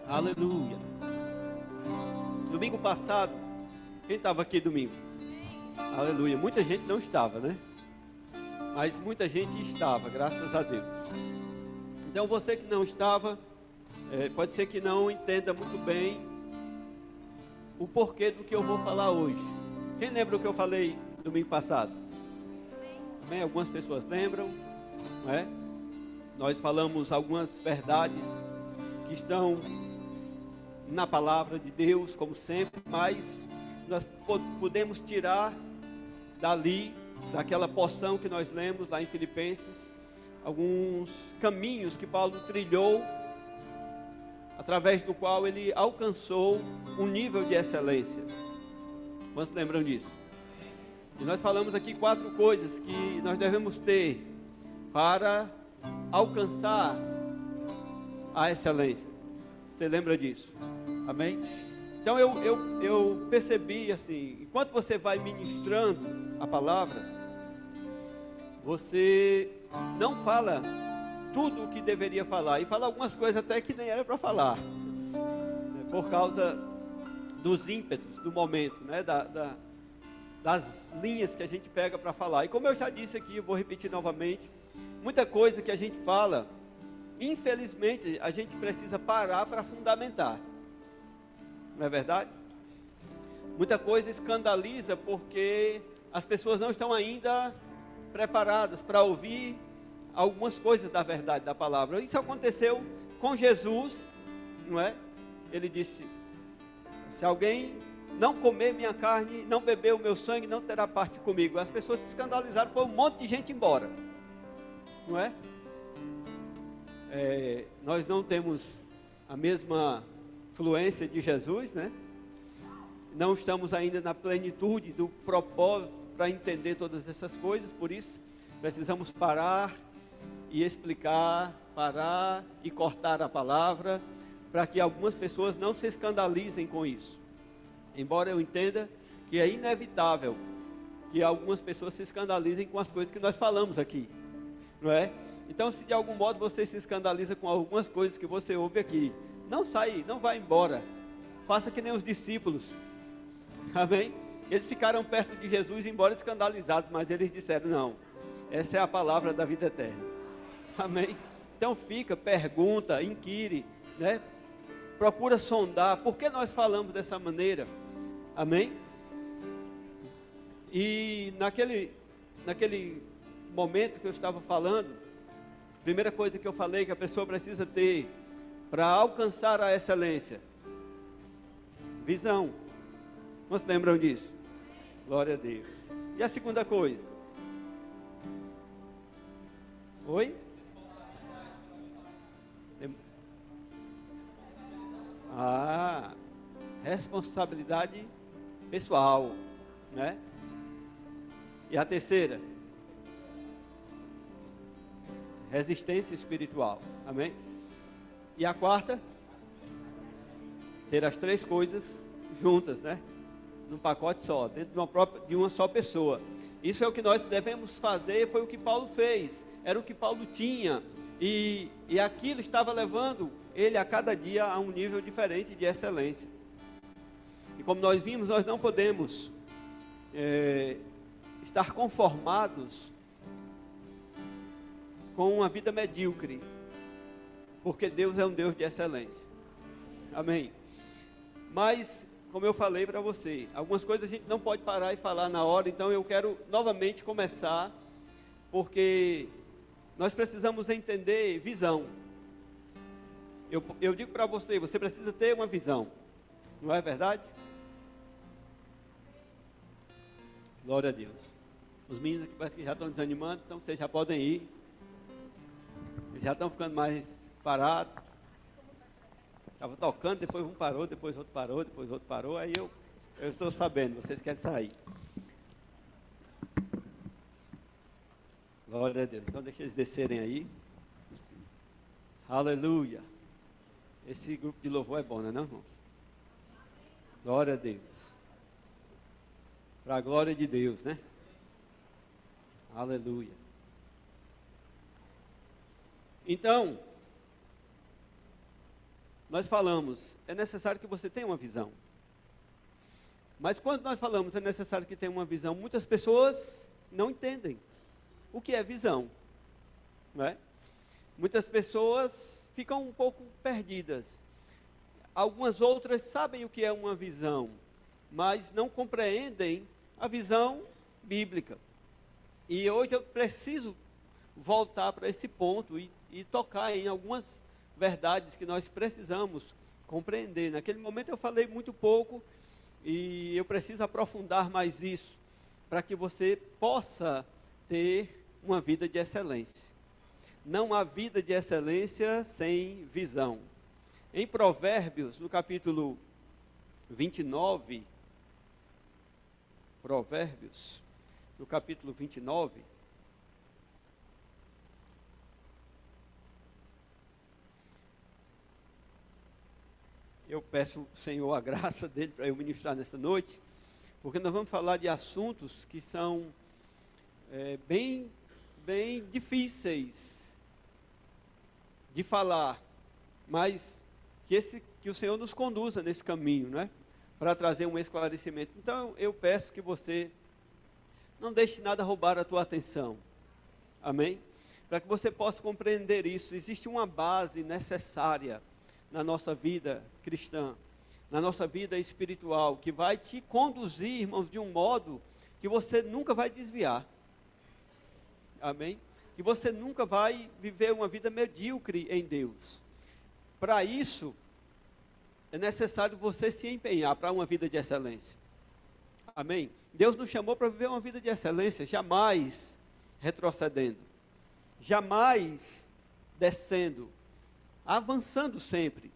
Aleluia. Domingo passado, quem estava aqui domingo? Aleluia. Muita gente não estava, né? Mas muita gente estava, graças a Deus. Então você que não estava, pode ser que não entenda muito bem o porquê do que eu vou falar hoje. Quem lembra o que eu falei domingo passado? Amém? Algumas pessoas lembram, não é? Nós falamos algumas verdades que estão na palavra de Deus, como sempre, mas nós podemos tirar dali, daquela porção que nós lemos lá em Filipenses, alguns caminhos que Paulo trilhou, através do qual ele alcançou um nível de excelência. Quantos lembram disso? E nós falamos aqui 4 coisas que nós devemos ter para alcançar a excelência. Você lembra disso? Amém? Então eu percebi assim, enquanto você vai ministrando a palavra, você não fala tudo o que deveria falar, e fala algumas coisas até que nem era para falar, por causa dos ímpetos do momento, né? Das linhas que a gente pega para falar. E como eu já disse aqui, eu vou repetir novamente, muita coisa que a gente fala, infelizmente, a gente precisa parar para fundamentar. Não é verdade? Muita coisa escandaliza porque as pessoas não estão ainda preparadas para ouvir algumas coisas da verdade da palavra. Isso aconteceu com Jesus, não é? Ele disse: se alguém não comer minha carne, não beber o meu sangue, não terá parte comigo. As pessoas se escandalizaram, foi um monte de gente embora, não é? Nós não temos a mesma fluência de Jesus, né? Não estamos ainda na plenitude do propósito para entender todas essas coisas, por isso precisamos parar e explicar, parar e cortar a palavra, para que algumas pessoas não se escandalizem com isso. Embora eu entenda que é inevitável que algumas pessoas se escandalizem com as coisas que nós falamos aqui, não é? Então, se de algum modo você se escandaliza com algumas coisas que você ouve aqui, não sai, não vá embora. Faça que nem os discípulos. Amém? Eles ficaram perto de Jesus, embora escandalizados, mas eles disseram: não, essa é a palavra da vida eterna. Amém? Então fica, pergunta, inquire, né? Procura sondar, por que nós falamos dessa maneira? Amém? E naquele momento que eu estava falando, a primeira coisa que eu falei que a pessoa precisa ter para alcançar a excelência: visão. Não se lembram disso? Glória a Deus. E a segunda coisa? Oi? Responsabilidade pessoal, né? E a terceira? Resistência espiritual. Amém? E a quarta? Ter as 3 coisas juntas, né? Num pacote só, dentro de uma só pessoa. Isso é o que nós devemos fazer, foi o que Paulo fez, era o que Paulo tinha, e aquilo estava levando ele a cada dia a um nível diferente de excelência. E como nós vimos, nós não podemos estar conformados com uma vida medíocre, porque Deus é um Deus de excelência. Amém? Mas, como eu falei para você, algumas coisas a gente não pode parar e falar na hora, então eu quero novamente começar, porque nós precisamos entender visão. Eu digo para você, você precisa ter uma visão, não é verdade? Glória a Deus. Os meninos aqui parece que já estão desanimando, então vocês já podem ir. Eles já estão ficando mais parados. Estava tocando, depois um parou, depois outro parou, depois outro parou. Aí eu estou sabendo, vocês querem sair. Glória a Deus. Então deixa eles descerem aí. Aleluia. Esse grupo de louvor é bom, não é não, irmãos? Glória a Deus. Para a glória de Deus, né? Aleluia. Então, nós falamos, é necessário que você tenha uma visão. Mas quando nós falamos, é necessário que tenha uma visão, muitas pessoas não entendem o que é visão, não é? Muitas pessoas ficam um pouco perdidas. Algumas outras sabem o que é uma visão, mas não compreendem a visão bíblica. E hoje eu preciso voltar para esse ponto e tocar em algumas verdades que nós precisamos compreender. Naquele momento eu falei muito pouco e eu preciso aprofundar mais isso, para que você possa ter uma vida de excelência. Não há vida de excelência sem visão. Em Provérbios, no capítulo 29, Provérbios, no capítulo 29, eu peço ao Senhor a graça dele para eu ministrar nessa noite, porque nós vamos falar de assuntos que são bem difíceis de falar, mas que o Senhor nos conduza nesse caminho, né? Para trazer um esclarecimento. Então eu peço que você não deixe nada roubar a tua atenção, amém? Para que você possa compreender isso, existe uma base necessária na nossa vida cristã, na nossa vida espiritual, que vai te conduzir, irmãos, de um modo que você nunca vai desviar, amém? Que você nunca vai viver uma vida medíocre em Deus. Para isso, é necessário você se empenhar para uma vida de excelência, amém? Deus nos chamou para viver uma vida de excelência, jamais retrocedendo, jamais descendo, avançando sempre.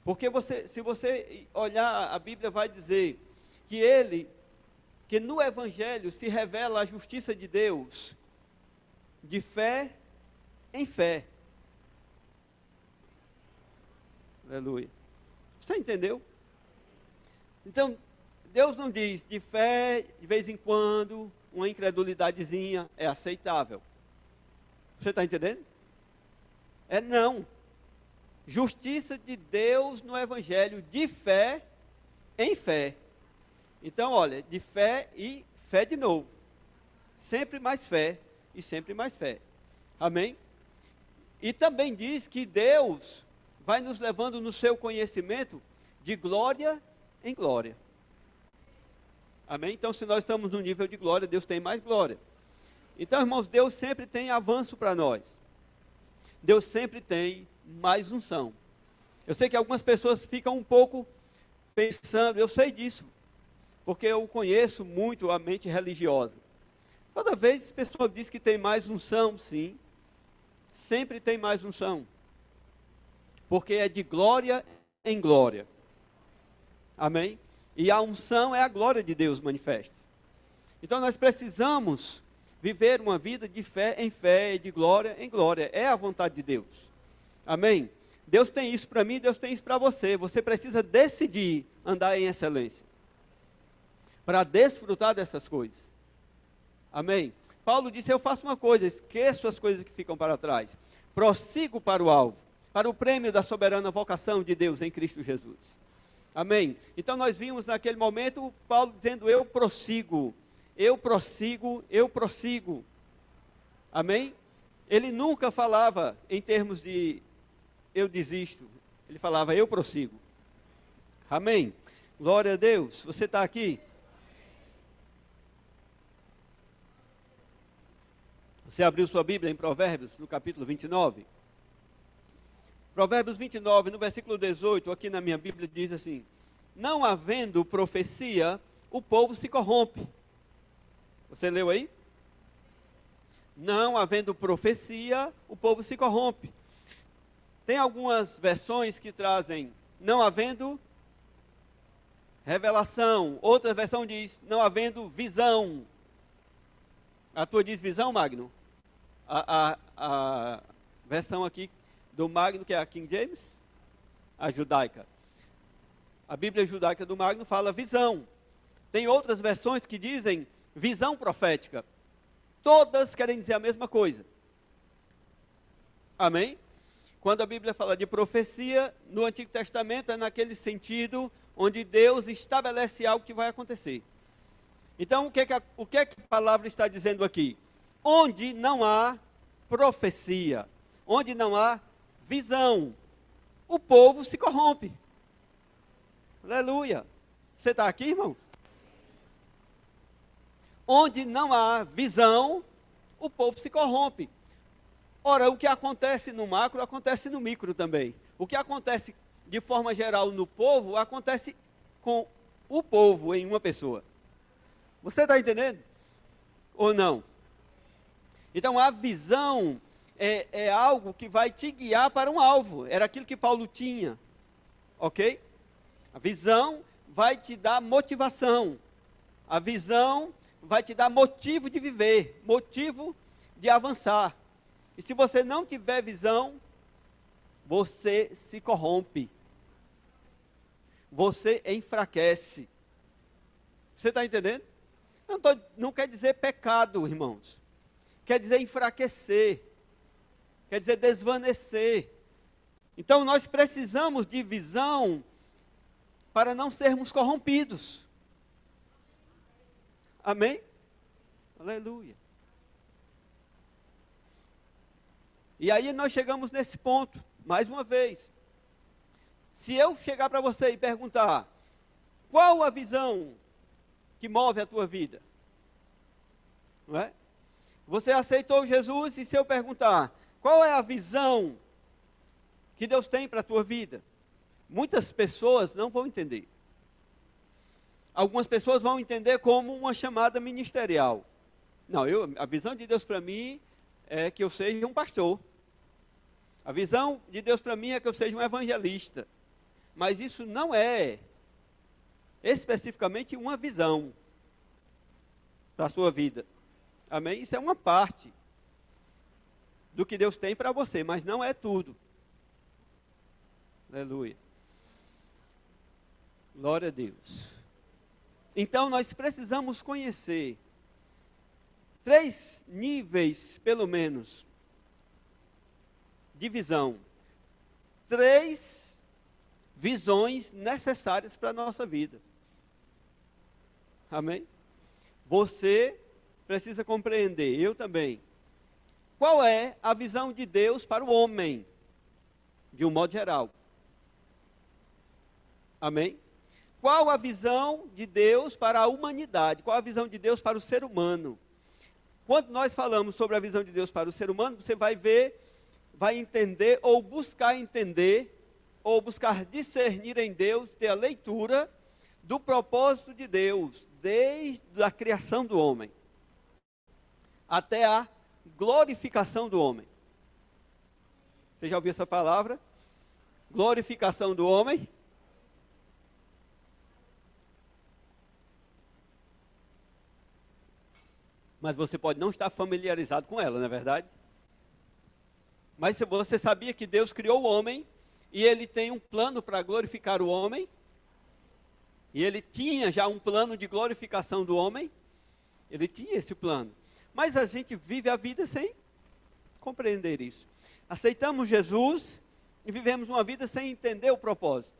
Porque se você olhar, a Bíblia vai dizer que no Evangelho se revela a justiça de Deus, de fé em fé. Aleluia. Você entendeu? Então, Deus não diz de fé, de vez em quando, uma incredulidadezinha é aceitável. Você está entendendo? Não. Justiça de Deus no Evangelho, de fé em fé. Então, olha, de fé e fé de novo. Sempre mais fé e sempre mais fé. Amém? E também diz que Deus vai nos levando no seu conhecimento de glória em glória. Amém? Então, se nós estamos no nível de glória, Deus tem mais glória. Então, irmãos, Deus sempre tem avanço para nós. Deus sempre tem mais unção. Eu sei que algumas pessoas ficam um pouco pensando, eu sei disso, porque eu conheço muito a mente religiosa. Toda vez a pessoa diz que tem mais unção, sim, sempre tem mais unção, porque é de glória em glória. Amém? E a unção é a glória de Deus manifesta. Então nós precisamos viver uma vida de fé em fé e de glória em glória. É a vontade de Deus. Amém? Deus tem isso para mim, Deus tem isso para você. Você precisa decidir andar em excelência, para desfrutar dessas coisas. Amém? Paulo disse, eu faço uma coisa, esqueço as coisas que ficam para trás. Prossigo para o alvo, para o prêmio da soberana vocação de Deus em Cristo Jesus. Amém? Então nós vimos naquele momento, Paulo dizendo, eu prossigo. Eu prossigo, eu prossigo. Amém? Ele nunca falava em termos de eu desisto. Ele falava, eu prossigo. Amém? Glória a Deus. Você está aqui? Você abriu sua Bíblia em Provérbios, no capítulo 29? Provérbios 29, no versículo 18, aqui na minha Bíblia diz assim, não havendo profecia, o povo se corrompe. Você leu aí? Não havendo profecia, o povo se corrompe. Tem algumas versões que trazem, não havendo revelação. Outra versão diz, não havendo visão. A tua diz visão, Magno? A versão aqui do Magno, que é a King James, a judaica. A Bíblia judaica do Magno fala visão. Tem outras versões que dizem visão profética. Todas querem dizer a mesma coisa. Amém? Quando a Bíblia fala de profecia, no Antigo Testamento é naquele sentido onde Deus estabelece algo que vai acontecer. Então, o que é que a palavra está dizendo aqui? Onde não há profecia, onde não há visão, o povo se corrompe. Aleluia. Você está aqui, irmão? Onde não há visão, o povo se corrompe. Ora, o que acontece no macro, acontece no micro também. O que acontece de forma geral no povo, acontece com o povo em uma pessoa. Você está entendendo? Ou não? Então, a visão é algo que vai te guiar para um alvo. Era aquilo que Paulo tinha. Ok? A visão vai te dar motivação. A visão vai te dar motivo de viver, motivo de avançar. E se você não tiver visão, você se corrompe. Você enfraquece. Você está entendendo? Não quer dizer pecado, irmãos. Quer dizer enfraquecer. Quer dizer desvanecer. Então nós precisamos de visão para não sermos corrompidos. Amém? Aleluia. E aí nós chegamos nesse ponto, mais uma vez. Se eu chegar para você e perguntar, qual a visão que move a tua vida? Não é? Você aceitou Jesus, e se eu perguntar, qual é a visão que Deus tem para a tua vida? Muitas pessoas não vão entender. Algumas pessoas vão entender como uma chamada ministerial. Não, a visão de Deus para mim é que eu seja um pastor. A visão de Deus para mim é que eu seja um evangelista. Mas isso não é especificamente uma visão para a sua vida. Amém? Isso é uma parte do que Deus tem para você, mas não é tudo. Aleluia. Glória a Deus. Então nós precisamos conhecer 3 níveis, pelo menos, de visão. 3 visões necessárias para a nossa vida. Amém? Você precisa compreender, eu também. Qual é a visão de Deus para o homem, de um modo geral? Amém? Qual a visão de Deus para a humanidade? Qual a visão de Deus para o ser humano? Quando nós falamos sobre a visão de Deus para o ser humano, você vai ver, vai entender, ou buscar entender, ou buscar discernir em Deus, ter a leitura do propósito de Deus, desde a criação do homem, até a glorificação do homem. Você já ouviu essa palavra? Glorificação do homem? Mas você pode não estar familiarizado com ela, não é verdade? Mas você sabia que Deus criou o homem e Ele tem um plano para glorificar o homem? E Ele tinha já um plano de glorificação do homem? Ele tinha esse plano. Mas a gente vive a vida sem compreender isso. Aceitamos Jesus e vivemos uma vida sem entender o propósito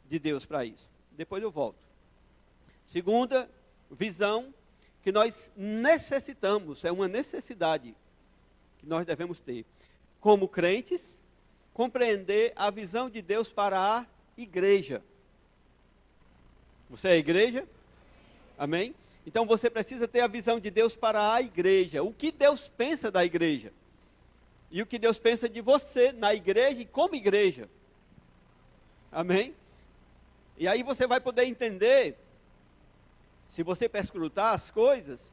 de Deus para isso. Depois eu volto. Segunda visão que nós necessitamos, é uma necessidade que nós devemos ter, como crentes, compreender a visão de Deus para a igreja. Você é a igreja? Amém? Então você precisa ter a visão de Deus para a igreja. O que Deus pensa da igreja? E o que Deus pensa de você na igreja e como igreja. Amém? E aí você vai poder entender, se você perscrutar as coisas,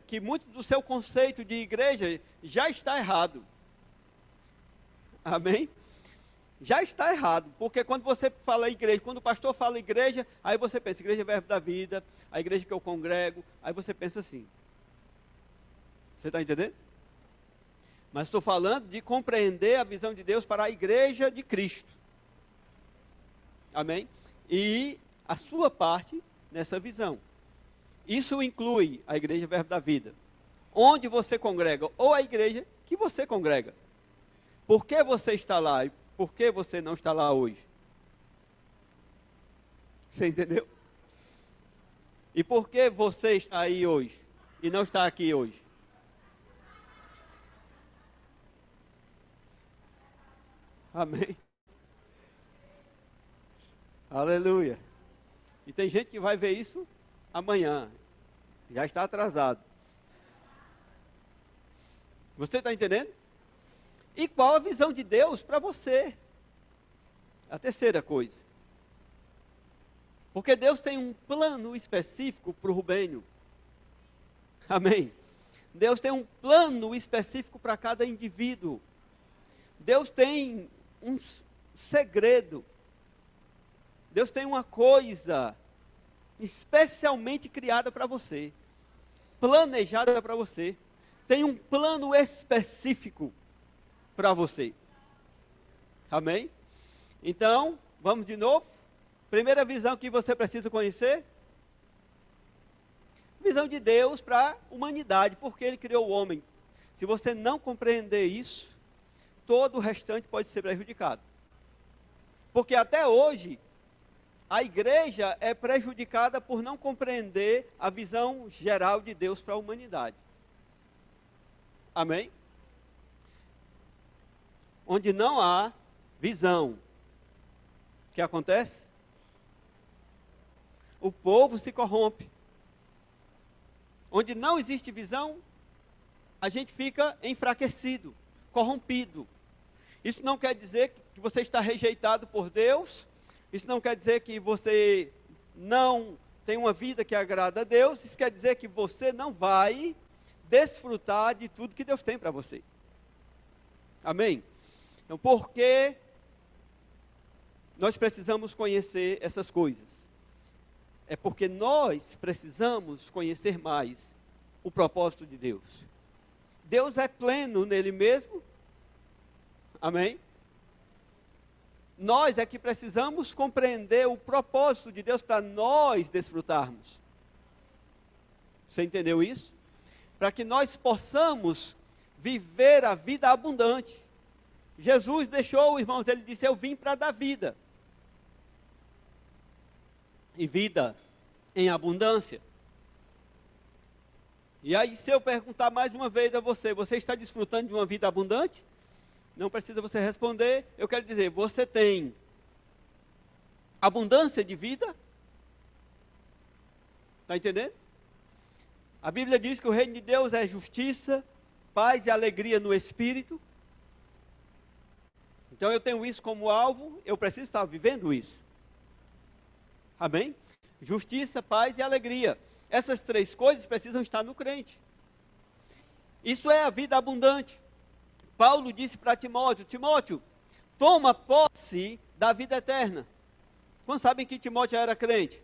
que muito do seu conceito de igreja já está errado. Amém? Já está errado, porque quando você fala igreja, quando o pastor fala igreja, aí você pensa, igreja é verbo da vida, a igreja que eu congrego, aí você pensa assim. Você está entendendo? Mas estou falando de compreender a visão de Deus para a igreja de Cristo. Amém? E a sua parte nessa visão. Isso inclui a igreja verbo da vida, onde você congrega, ou a igreja que você congrega. por que você está lá e por que você não está lá hoje. Você entendeu? E por que você está aí hoje e não está aqui hoje? Amém? Aleluia. E tem gente que vai ver isso amanhã. Já está atrasado. Você está entendendo? E qual a visão de Deus para você? A terceira coisa. Porque Deus tem um plano específico para o Rubênio. Amém? Deus tem um plano específico para cada indivíduo. Deus tem um segredo. Deus tem uma coisa especialmente criada para você, planejada para você. Tem um plano específico para você. Amém? Então, vamos de novo. Primeira visão que você precisa conhecer. Visão de Deus para a humanidade, porque Ele criou o homem. Se você não compreender isso, todo o restante pode ser prejudicado. Porque até hoje, a igreja é prejudicada por não compreender a visão geral de Deus para a humanidade. Amém? Onde não há visão, o que acontece? O povo se corrompe. Onde não existe visão, a gente fica enfraquecido, corrompido. Isso não quer dizer que você está rejeitado por Deus. Isso não quer dizer que você não tem uma vida que agrada a Deus. Isso quer dizer que você não vai desfrutar de tudo que Deus tem para você. Amém? Então, por que nós precisamos conhecer essas coisas? É porque nós precisamos conhecer mais o propósito de Deus. Deus é pleno nele mesmo. Amém? Nós é que precisamos compreender o propósito de Deus para nós desfrutarmos. Você entendeu isso? Para que nós possamos viver a vida abundante. Jesus deixou, irmãos, ele disse: eu vim para dar vida. E vida em abundância. E aí, se eu perguntar mais uma vez a você, você está desfrutando de uma vida abundante? Não precisa você responder. Eu quero dizer, você tem abundância de vida? Está entendendo? A Bíblia diz que o reino de Deus é justiça, paz e alegria no Espírito. Então eu tenho isso como alvo, eu preciso estar vivendo isso. Amém? Justiça, paz e alegria. Essas três coisas precisam estar no crente. Isso é a vida abundante. Paulo disse para Timóteo: Timóteo, toma posse da vida eterna. Quando sabem que Timóteo era crente?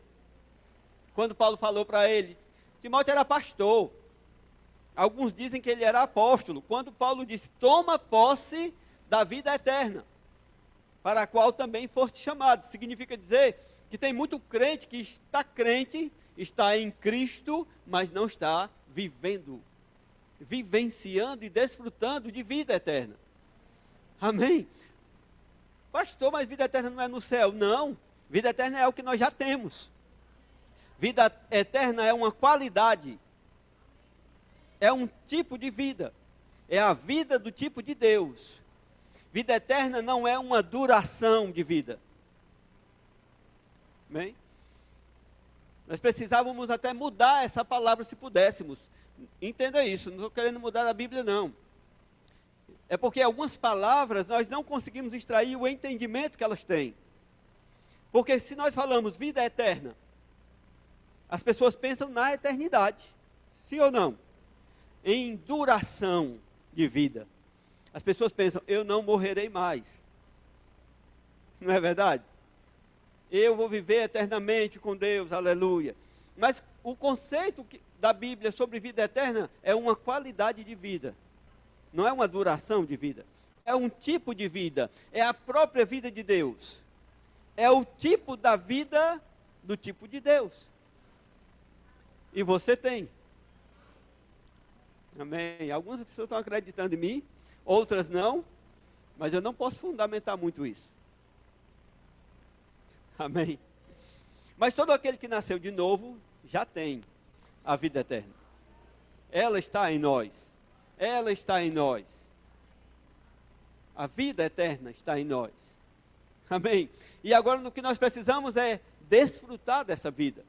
Quando Paulo falou para ele, Timóteo era pastor. Alguns dizem que ele era apóstolo. Quando Paulo disse, toma posse da vida eterna, para a qual também foste chamado. Significa dizer que tem muito crente que está crente, está em Cristo, mas não está vivendo, vivenciando e desfrutando de vida eterna. Amém? Pastor, mas vida eterna não é no céu. Não, vida eterna é o que nós já temos. Vida eterna é uma qualidade, é um tipo de vida, é a vida do tipo de Deus. Vida eterna não é uma duração de vida. Amém? Nós precisávamos até mudar essa palavra se pudéssemos. Entenda isso, não estou querendo mudar a Bíblia não. É porque algumas palavras nós não conseguimos extrair o entendimento que elas têm. Porque se nós falamos vida eterna, as pessoas pensam na eternidade. Sim ou não? Em duração de vida. As pessoas pensam, eu não morrerei mais. Não é verdade? Eu vou viver eternamente com Deus, aleluia. Mas o conceito da Bíblia sobre vida eterna é uma qualidade de vida. Não é uma duração de vida. É um tipo de vida. É a própria vida de Deus. É o tipo da vida do tipo de Deus. E você tem. Amém. Algumas pessoas estão acreditando em mim, outras não. Mas eu não posso fundamentar muito isso. Amém? Mas todo aquele que nasceu de novo já tem a vida eterna. Ela está em nós. Ela está em nós. A vida eterna está em nós. Amém? E agora o que nós precisamos é desfrutar dessa vida.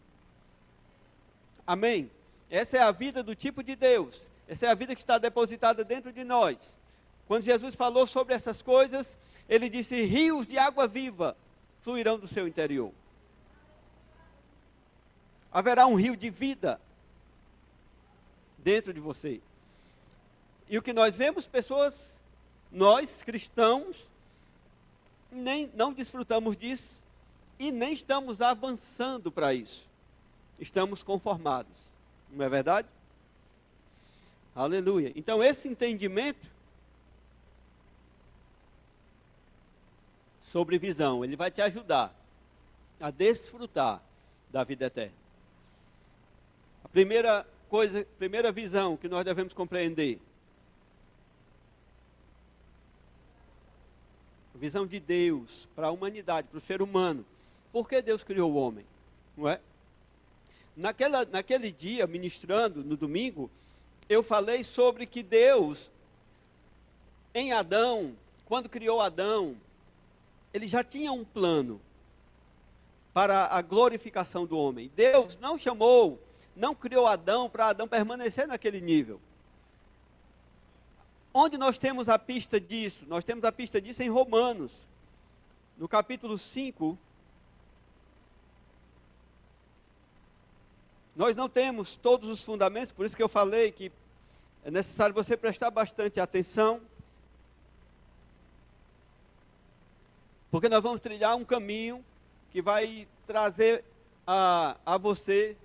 Amém? Essa é a vida do tipo de Deus. Essa é a vida que está depositada dentro de nós. Quando Jesus falou sobre essas coisas, ele disse: rios de água viva fluirão do seu interior. Haverá um rio de vida dentro de você. E o que nós vemos, pessoas, nós cristãos, não desfrutamos disso e nem estamos avançando para isso. Estamos conformados. Não é verdade? Aleluia. Então esse entendimento sobre visão, ele vai te ajudar a desfrutar da vida eterna. A primeira visão que nós devemos compreender, a visão de Deus para a humanidade, para o ser humano. Por que Deus criou o homem? Não é? Naquele dia, ministrando no domingo, eu falei sobre que Deus, em Adão, quando criou Adão, ele já tinha um plano para a glorificação do homem. Deus não criou Adão para Adão permanecer naquele nível. Onde nós temos a pista disso? Nós temos a pista disso em Romanos, no capítulo 5. Nós não temos todos os fundamentos, por isso que eu falei que é necessário você prestar bastante atenção, porque nós vamos trilhar um caminho que vai trazer a você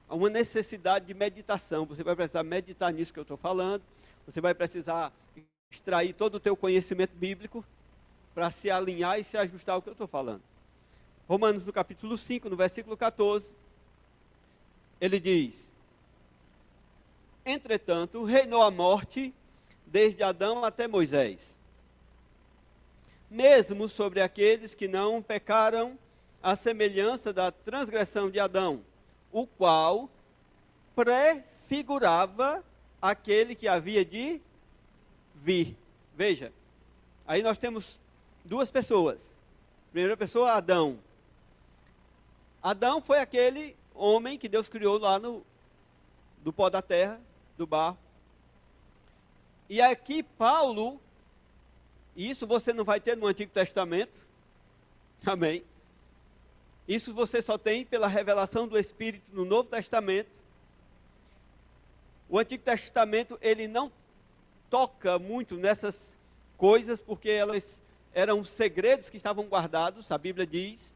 uma necessidade de meditação. Você vai precisar meditar nisso que eu estou falando, você vai precisar extrair todo o teu conhecimento bíblico para se alinhar e se ajustar ao que eu estou falando. Romanos no capítulo 5, no versículo 14, ele diz: entretanto, reinou a morte desde Adão até Moisés, mesmo sobre aqueles que não pecaram à semelhança da transgressão de Adão, o qual prefigurava aquele que havia de vir. Veja, aí nós temos duas pessoas. Primeira pessoa, Adão. Adão foi aquele homem que Deus criou lá do pó da terra, do barro. E aqui Paulo, isso você não vai ter no Antigo Testamento, amém? Isso você só tem pela revelação do Espírito no Novo Testamento. O Antigo Testamento, ele não toca muito nessas coisas, porque elas eram segredos que estavam guardados. A Bíblia diz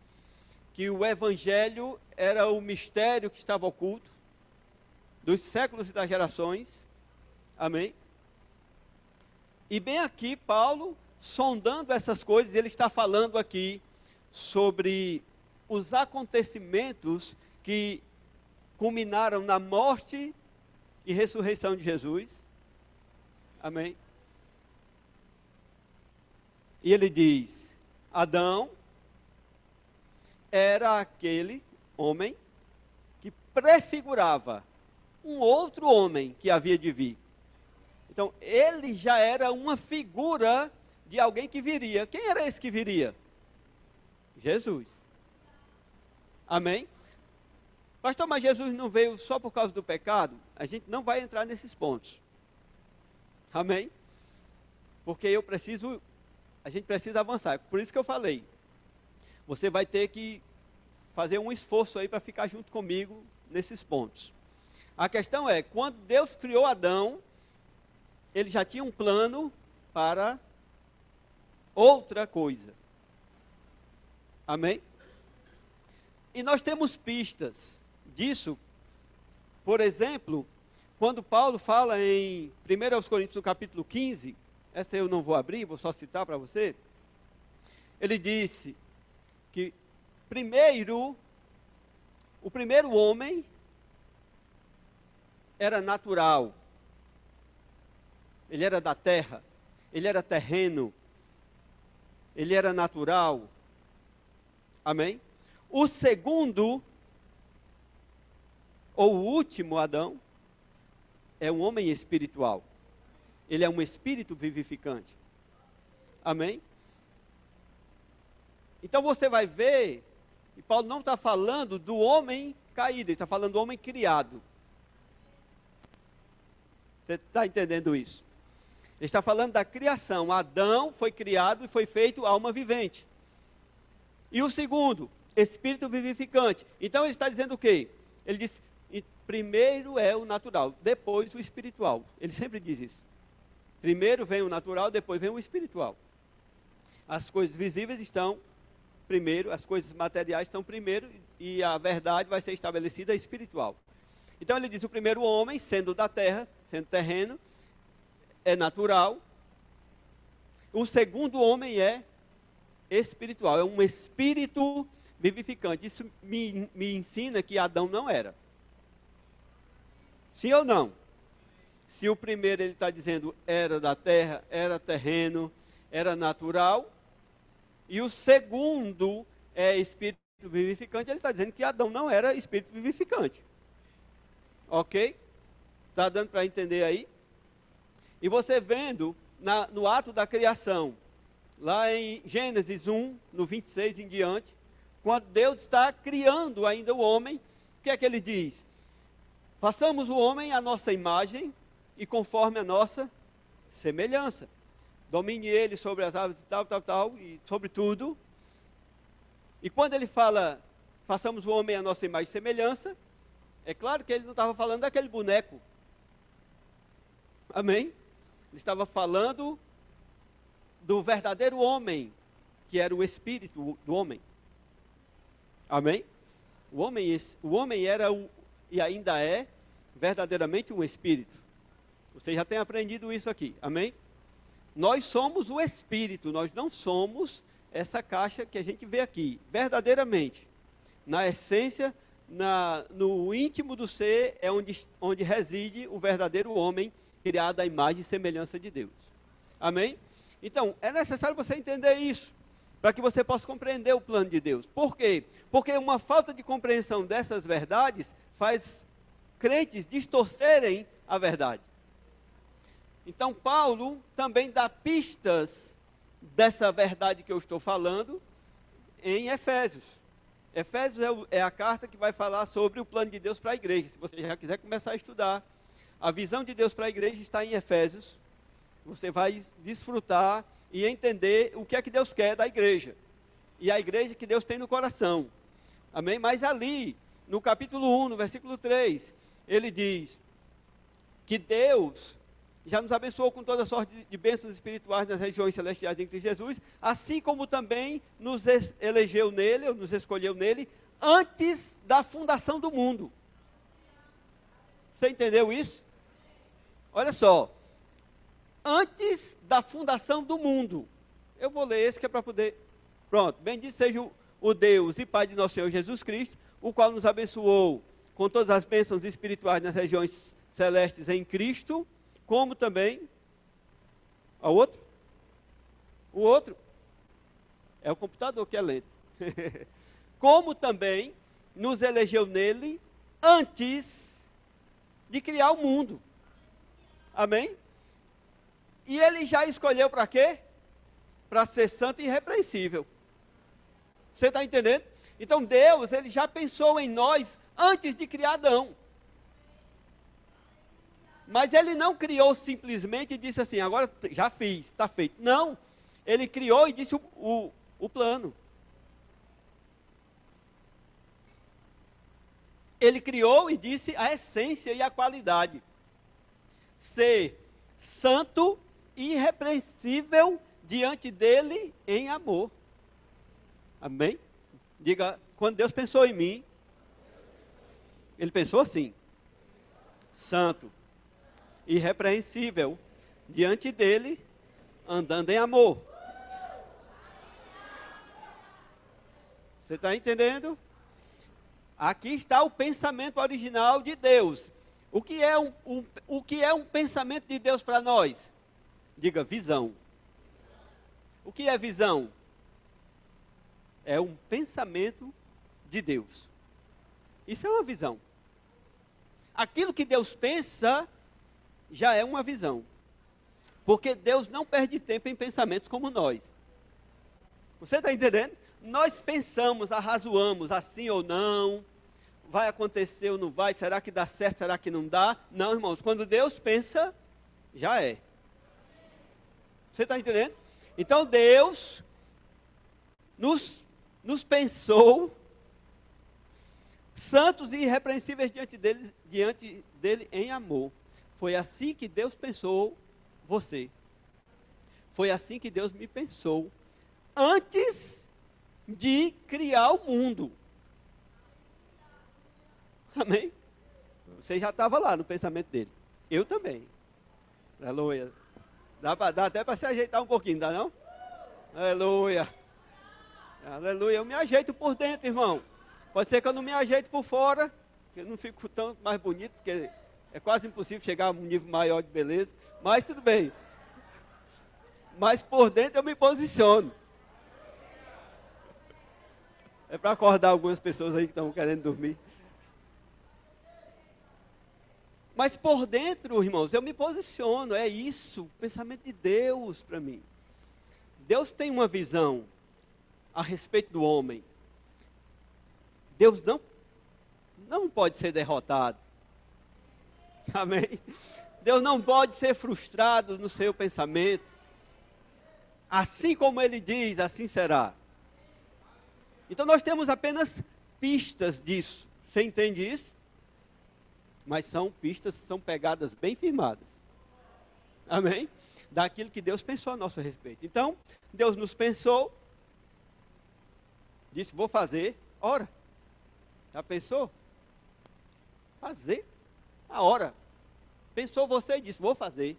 que o Evangelho era o mistério que estava oculto dos séculos e das gerações. Amém? E bem aqui, Paulo, sondando essas coisas, ele está falando aqui sobre os acontecimentos que culminaram na morte e ressurreição de Jesus. Amém? E ele diz: Adão era aquele homem que prefigurava um outro homem que havia de vir. Então, ele já era uma figura de alguém que viria. Quem era esse que viria? Jesus. Amém? Pastor, mas Jesus não veio só por causa do pecado? A gente não vai entrar nesses pontos. Amém? Porque a gente precisa avançar. Por isso que eu falei, você vai ter que fazer um esforço aí para ficar junto comigo nesses pontos. A questão é, quando Deus criou Adão, ele já tinha um plano para outra coisa. Amém? E nós temos pistas disso. Por exemplo, quando Paulo fala em 1 Coríntios, no capítulo 15, essa eu não vou abrir, vou só citar para você. Ele disse que o primeiro homem era natural. ele era da terra, ele era terreno, ele era natural. Amém? O segundo, ou o último Adão, é um homem espiritual. Ele é um espírito vivificante. Amém? Então você vai ver, e Paulo não está falando do homem caído, ele está falando do homem criado. Você está entendendo isso? Ele está falando da criação. Adão foi criado e foi feito alma vivente. E o segundo, espírito vivificante. Então ele está dizendo o quê? Ele diz, primeiro é o natural, depois o espiritual. Ele sempre diz isso. Primeiro vem o natural, depois vem o espiritual. As coisas visíveis estão primeiro, as coisas materiais estão primeiro, e a verdade vai ser estabelecida espiritual. Então ele diz, o primeiro homem, sendo da terra, sendo terreno, é natural. O segundo homem é espiritual, é um espírito vivificante. Isso me ensina que Adão não era. Sim ou não? Se o primeiro ele está dizendo era da terra, era terreno, era natural, e o segundo é espírito vivificante, ele está dizendo que Adão não era espírito vivificante. Ok? Está dando para entender aí? E você vendo no ato da criação, lá em Gênesis 1, no 26 em diante, quando Deus está criando ainda o homem, o que é que ele diz? Façamos o homem à nossa imagem e conforme a nossa semelhança. Domine ele sobre as aves e tal, e sobre tudo. E quando ele fala, façamos o homem à nossa imagem e semelhança, é claro que ele não estava falando daquele boneco. Amém? Ele estava falando do verdadeiro homem, que era o espírito do homem. Amém? O homem era e ainda é verdadeiramente um espírito. Você já tem aprendido isso aqui. Amém? Nós somos o espírito, nós não somos essa caixa que a gente vê aqui. Verdadeiramente, na essência, no íntimo do ser, é onde reside o verdadeiro homem, criado à imagem e semelhança de Deus. Amém? Então, é necessário você entender isso, para que você possa compreender o plano de Deus. Por quê? Porque uma falta de compreensão dessas verdades faz crentes distorcerem a verdade. Então, Paulo também dá pistas dessa verdade que eu estou falando em Efésios. Efésios é a carta que vai falar sobre o plano de Deus para a igreja. Se você já quiser começar a estudar, a visão de Deus para a igreja está em Efésios. Você vai desfrutar e entender o que é que Deus quer da igreja. E a igreja que Deus tem no coração. Amém? Mas ali, no capítulo 1, no versículo 3, ele diz que Deus já nos abençoou com toda sorte de bênçãos espirituais nas regiões celestiais em Cristo Jesus, assim como também nos elegeu nele, ou nos escolheu nele, antes da fundação do mundo. Você entendeu isso? Olha só, antes da fundação do mundo. Eu vou ler esse que é para poder... Pronto, bendito seja o Deus e Pai de nosso Senhor Jesus Cristo, o qual nos abençoou com todas as bênçãos espirituais nas regiões celestes em Cristo, como também, o outro, é o computador que é lento, como também nos elegeu nele antes de criar o mundo, amém? E ele já escolheu para quê? Para ser santo e irrepreensível, você está entendendo? Então Deus, ele já pensou em nós antes de criar Adão. Mas ele não criou simplesmente e disse assim, agora já fiz, está feito. Não, ele criou e disse o plano. Ele criou e disse a essência e a qualidade. Ser santo e irrepreensível diante dele em amor. Amém? Diga, quando Deus pensou em mim, ele pensou assim, santo, irrepreensível, diante dele, andando em amor. Você está entendendo? Aqui está o pensamento original de Deus. O que é um pensamento de Deus para nós? Diga visão. O que é visão? É um pensamento de Deus. Isso é uma visão. Aquilo que Deus pensa já é uma visão. Porque Deus não perde tempo em pensamentos como nós. Você está entendendo? Nós pensamos, arrazoamos, assim ou não, vai acontecer ou não vai, será que dá certo, será que não dá? Não, irmãos, quando Deus pensa, já é. Você está entendendo? Então Deus nos pensou santos e irrepreensíveis diante dele em amor. Foi assim que Deus pensou você. Foi assim que Deus me pensou antes de criar o mundo. Amém? Você já estava lá no pensamento dele. Eu também. Aleluia. Dá até para se ajeitar um pouquinho, dá não? Aleluia. Aleluia. Eu me ajeito por dentro, irmão. Pode ser que eu não me ajeite por fora, que eu não fico tão mais bonito, porque é quase impossível chegar a um nível maior de beleza. Mas tudo bem. Mas por dentro eu me posiciono. É para acordar algumas pessoas aí que estão querendo dormir. Mas por dentro, irmãos, eu me posiciono. É isso, o pensamento de Deus para mim. Deus tem uma visão a respeito do homem. Deus não pode ser derrotado. Amém? Deus não pode ser frustrado no seu pensamento. Assim como ele diz, assim será. Então nós temos apenas pistas disso. Você entende isso? Mas são pistas, são pegadas bem firmadas. Amém? Daquilo que Deus pensou a nosso respeito. Então, Deus nos pensou, disse, vou fazer, ora. Já pensou? Fazer, a hora. Pensou você e disse, vou fazer.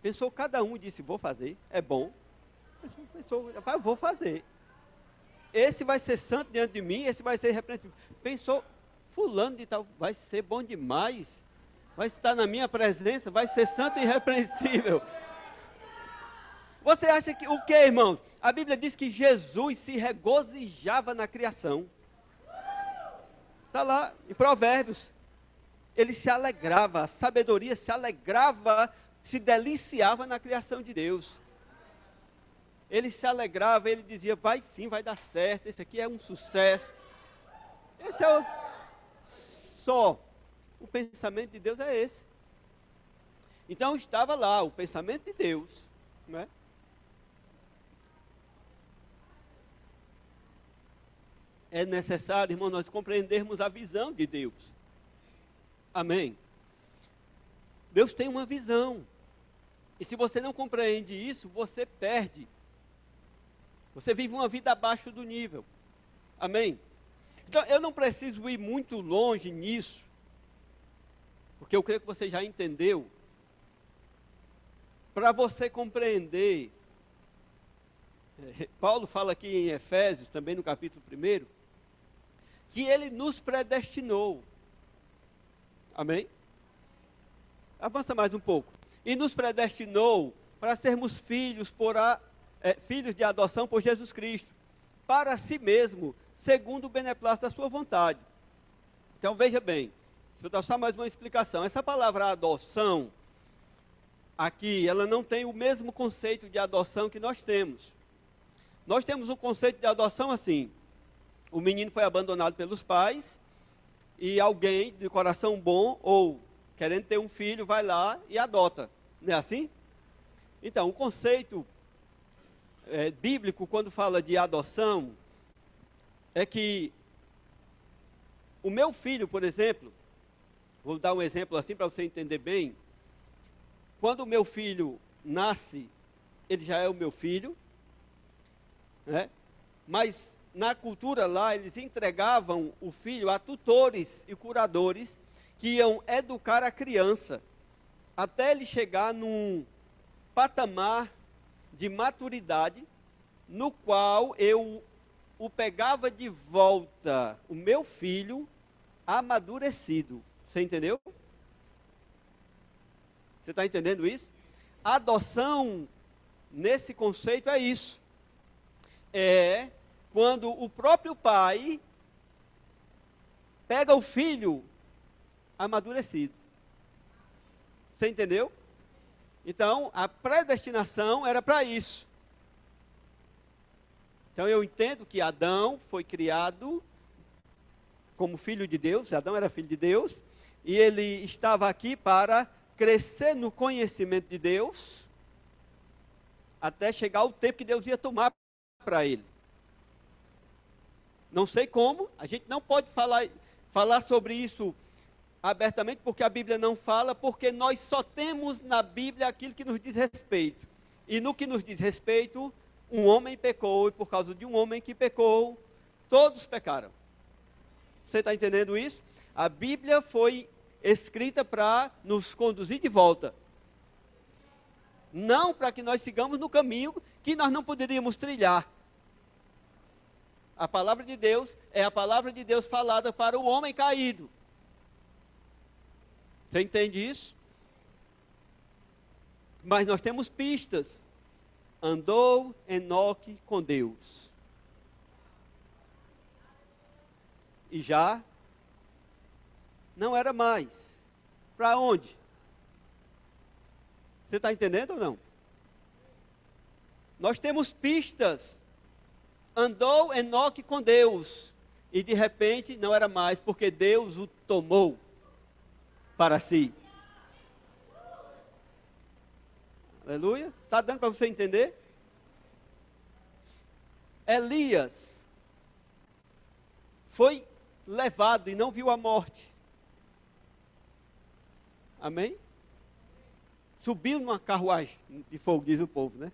Pensou cada um e disse, vou fazer, é bom. Pensou, vou fazer. Esse vai ser santo diante de mim, esse vai ser irrepreensível. Pensou, fulano de tal, vai ser bom demais. Vai estar na minha presença, vai ser santo e irrepreensível. Você acha que o que, irmãos? A Bíblia diz que Jesus se regozijava na criação. Está lá em Provérbios. Ele se alegrava, a sabedoria se alegrava, se deliciava na criação de Deus. Ele se alegrava, ele dizia, vai sim, vai dar certo, esse aqui é um sucesso. Esse é só o pensamento de Deus é esse. Então estava lá o pensamento de Deus, não é? É necessário, irmão, nós compreendermos a visão de Deus. Amém? Deus tem uma visão. E se você não compreende isso, você perde. Você vive uma vida abaixo do nível. Amém? Então, eu não preciso ir muito longe nisso, porque eu creio que você já entendeu. Para você compreender, Paulo fala aqui em Efésios, também no capítulo 1, que ele nos predestinou. Amém? Avança mais um pouco. E nos predestinou para sermos filhos filhos de adoção por Jesus Cristo, para si mesmo, segundo o beneplácito da sua vontade. Então veja bem, deixa eu dar só mais uma explicação. Essa palavra adoção, aqui, ela não tem o mesmo conceito de adoção que nós temos. Nós temos um conceito de adoção assim: o menino foi abandonado pelos pais, e alguém de coração bom, ou querendo ter um filho, vai lá e adota. Não é assim? Então, o conceito bíblico, quando fala de adoção, é que o meu filho, por exemplo, vou dar um exemplo assim para você entender bem. Quando o meu filho nasce, ele já é o meu filho, né? Mas na cultura lá, eles entregavam o filho a tutores e curadores que iam educar a criança até ele chegar num patamar de maturidade, no qual eu o pegava de volta, o meu filho, amadurecido. Você entendeu? Você está entendendo isso? Adoção, nesse conceito, é isso. É quando o próprio pai pega o filho amadurecido. Você entendeu? Então, a predestinação era para isso. Então, eu entendo que Adão foi criado como filho de Deus. Adão era filho de Deus. E ele estava aqui para crescer no conhecimento de Deus, até chegar o tempo que Deus ia tomar para ele. Não sei como, a gente não pode falar sobre isso abertamente, porque a Bíblia não fala, porque nós só temos na Bíblia aquilo que nos diz respeito. E no que nos diz respeito, um homem pecou, e por causa de um homem que pecou, todos pecaram. Você está entendendo isso? A Bíblia foi escrita para nos conduzir de volta. Não para que nós sigamos no caminho que nós não poderíamos trilhar. A palavra de Deus é a palavra de Deus falada para o homem caído. Você entende isso? Mas nós temos pistas. Andou Enoque com Deus. E já não era mais. Para onde? Você está entendendo ou não? Nós temos pistas. Andou Enoque com Deus. E de repente não era mais, porque Deus o tomou para si. Aleluia. Está dando para você entender? Elias foi levado e não viu a morte. Amém? Subiu numa carruagem de fogo, diz o povo, né?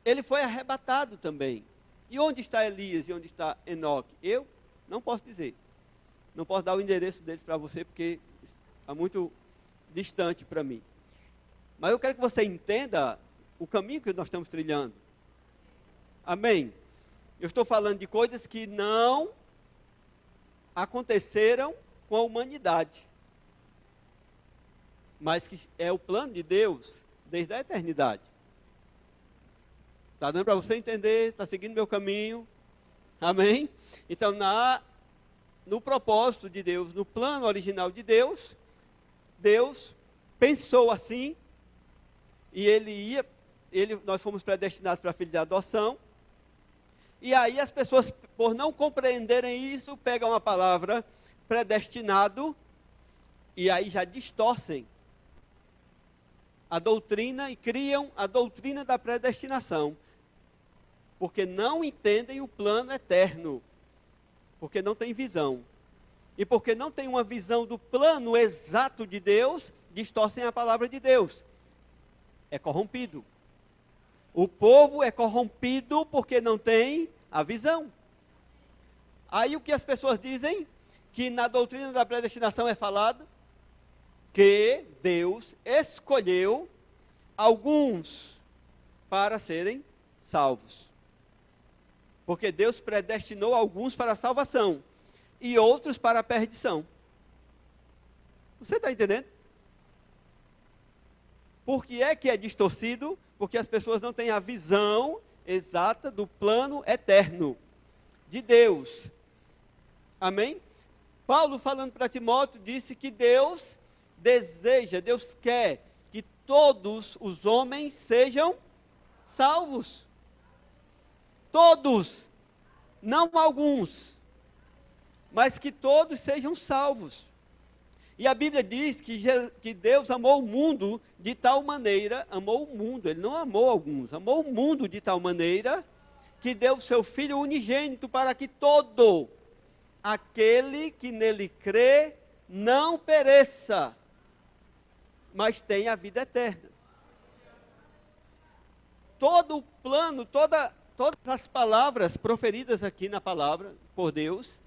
Ele foi arrebatado também. E onde está Elias e onde está Enoque? Eu não posso dizer. Não posso dar o endereço deles para você, porque é muito distante para mim. Mas eu quero que você entenda o caminho que nós estamos trilhando. Amém? Eu estou falando de coisas que não aconteceram com a humanidade, mas que é o plano de Deus desde a eternidade. Está dando para você entender? Está seguindo meu caminho? Amém? Então, no propósito de Deus, no plano original de Deus, Deus pensou assim, e nós fomos predestinados para filho de adoção, e aí as pessoas, por não compreenderem isso, pegam a palavra predestinado, e aí já distorcem a doutrina e criam a doutrina da predestinação, porque não entendem o plano eterno, porque não tem visão, e porque não tem uma visão do plano exato de Deus, distorcem a palavra de Deus. É corrompido. O povo é corrompido porque não tem a visão. Aí o que as pessoas dizem? Que na doutrina da predestinação é falado que Deus escolheu alguns para serem salvos. Porque Deus predestinou alguns para a salvação e outros para a perdição. Você está entendendo? Por que é distorcido? Porque as pessoas não têm a visão exata do plano eterno de Deus. Amém? Paulo, falando para Timóteo, disse que Deus deseja, Deus quer que todos os homens sejam salvos. Todos, não alguns, mas que todos sejam salvos. E a Bíblia diz que Deus amou o mundo de tal maneira, amou o mundo, Ele não amou alguns, amou o mundo de tal maneira, que deu o seu Filho unigênito para que todo aquele que nele crê não pereça, mas tenha a vida eterna. Todo o plano, todas as palavras proferidas aqui na palavra por Deus,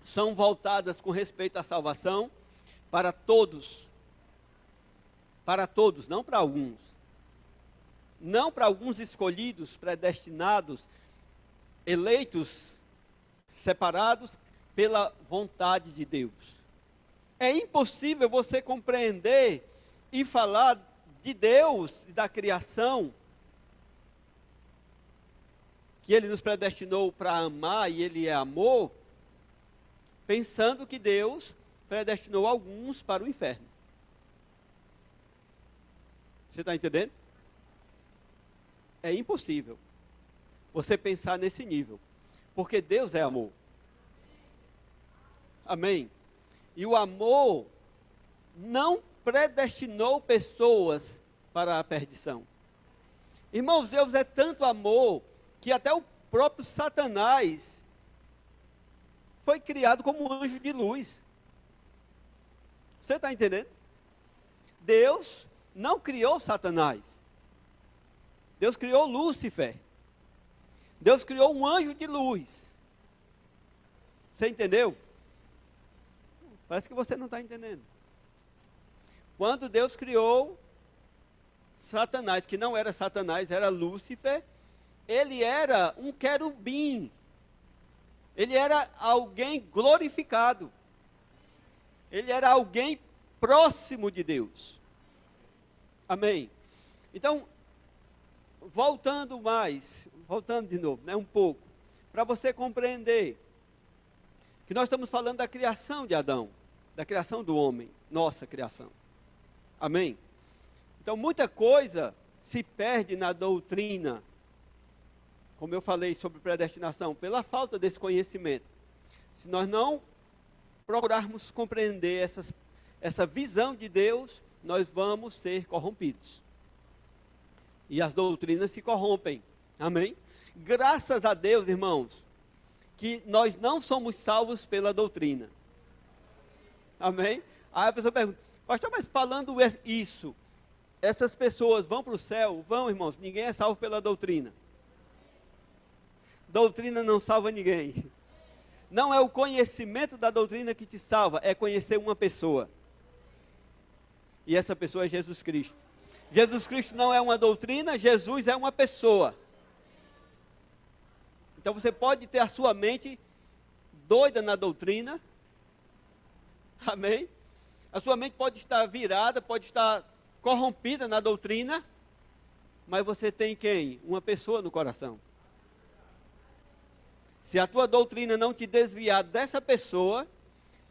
são voltadas com respeito à salvação para todos, não para alguns. Não para alguns escolhidos, predestinados, eleitos, separados pela vontade de Deus. É impossível você compreender e falar de Deus e da criação, que Ele nos predestinou para amar e Ele é amor, pensando que Deus predestinou alguns para o inferno. Você está entendendo? É impossível você pensar nesse nível, porque Deus é amor. Amém? E o amor não predestinou pessoas para a perdição. Irmãos, Deus é tanto amor que até o próprio Satanás foi criado como um anjo de luz. Você está entendendo? Deus não criou Satanás. Deus criou Lúcifer. Deus criou um anjo de luz. Você entendeu? Parece que você não está entendendo. Quando Deus criou Satanás, que não era Satanás, era Lúcifer, ele era um querubim. Ele era alguém glorificado. Ele era alguém próximo de Deus. Amém? Então, voltando de novo, um pouco, para você compreender que nós estamos falando da criação de Adão, da criação do homem, nossa criação. Amém? Então, muita coisa se perde na doutrina, como eu falei sobre predestinação, pela falta desse conhecimento. Se nós não procurarmos compreender essa visão de Deus, nós vamos ser corrompidos. E as doutrinas se corrompem. Amém? Graças a Deus, irmãos, que nós não somos salvos pela doutrina. Amém? Aí a pessoa pergunta, pastor, mas falando isso, essas pessoas vão para o céu? Vão, irmãos, ninguém é salvo pela doutrina. Doutrina não salva ninguém. Não é o conhecimento da doutrina que te salva, é conhecer uma pessoa. E essa pessoa é Jesus Cristo. Jesus Cristo não é uma doutrina, Jesus é uma pessoa. Então você pode ter a sua mente doida na doutrina. Amém? A sua mente pode estar virada, pode estar corrompida na doutrina. Mas você tem quem? Uma pessoa no coração. Se a tua doutrina não te desviar dessa pessoa,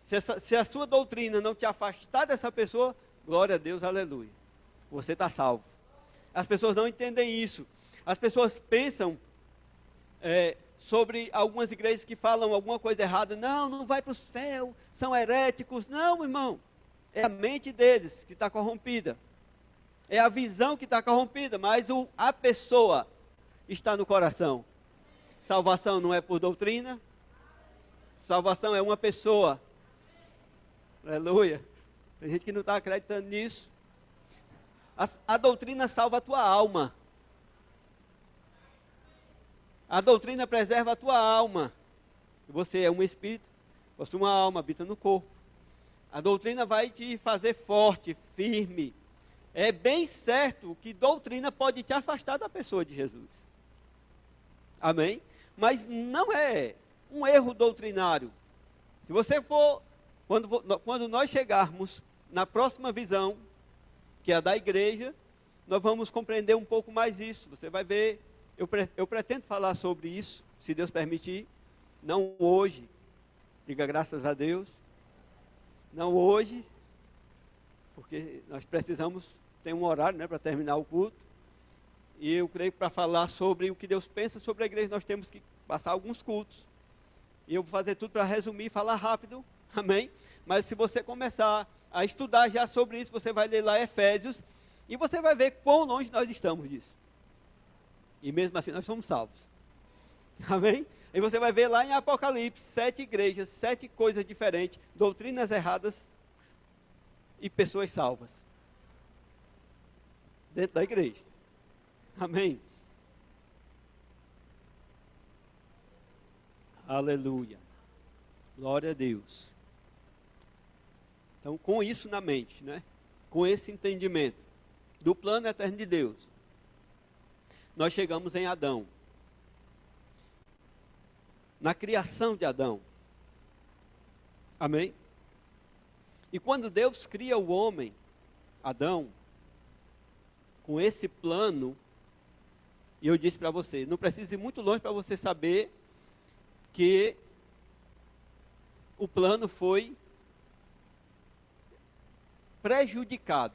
se a sua doutrina não te afastar dessa pessoa, glória a Deus, aleluia. Você está salvo. As pessoas não entendem isso. As pessoas pensam sobre algumas igrejas que falam alguma coisa errada. Não, não vai para o céu, são heréticos. Não, irmão. É a mente deles que está corrompida. É a visão que está corrompida, mas a pessoa está no coração. Salvação não é por doutrina. Salvação é uma pessoa. Aleluia. Tem gente que não está acreditando nisso. A doutrina salva a tua alma. A doutrina preserva a tua alma. Você é um espírito, possui uma alma, habita no corpo. A doutrina vai te fazer forte, firme. É bem certo que doutrina pode te afastar da pessoa de Jesus. Amém? Mas não é um erro doutrinário. Se você for, quando nós chegarmos na próxima visão, que é a da igreja, nós vamos compreender um pouco mais isso. Você vai ver, eu pretendo falar sobre isso, se Deus permitir, não hoje, diga graças a Deus, não hoje, porque nós precisamos ter um horário, para terminar o culto, e eu creio que para falar sobre o que Deus pensa sobre a igreja, nós temos que passar alguns cultos, e eu vou fazer tudo para resumir e falar rápido, amém? Mas se você começar a estudar já sobre isso, você vai ler lá Efésios, e você vai ver quão longe nós estamos disso. E mesmo assim nós somos salvos. Amém? E você vai ver lá em Apocalipse, 7 igrejas, 7 coisas diferentes, doutrinas erradas e pessoas salvas. Dentro da igreja. Amém? Aleluia. Glória a Deus. Então, com isso na mente, com esse entendimento do plano eterno de Deus, nós chegamos em Adão. Na criação de Adão. Amém? E quando Deus cria o homem, Adão, com esse plano, e eu disse para você, não precisa ir muito longe para você saber que o plano foi prejudicado.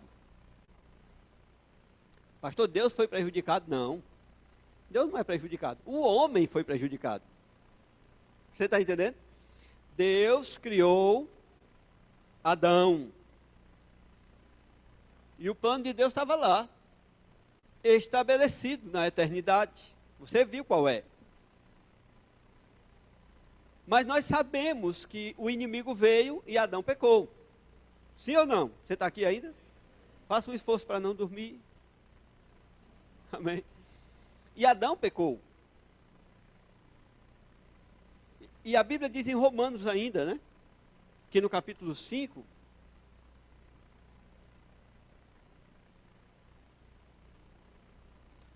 Pastor, Deus foi prejudicado? Não. Deus não é prejudicado. O homem foi prejudicado. Você está entendendo? Deus criou Adão. E o plano de Deus estava lá, estabelecido na eternidade. Você viu qual é. Mas nós sabemos que o inimigo veio e Adão pecou. Sim ou não? Você está aqui ainda? Faça um esforço para não dormir. Amém? E Adão pecou. E a Bíblia diz em Romanos ainda, né? Que no capítulo 5,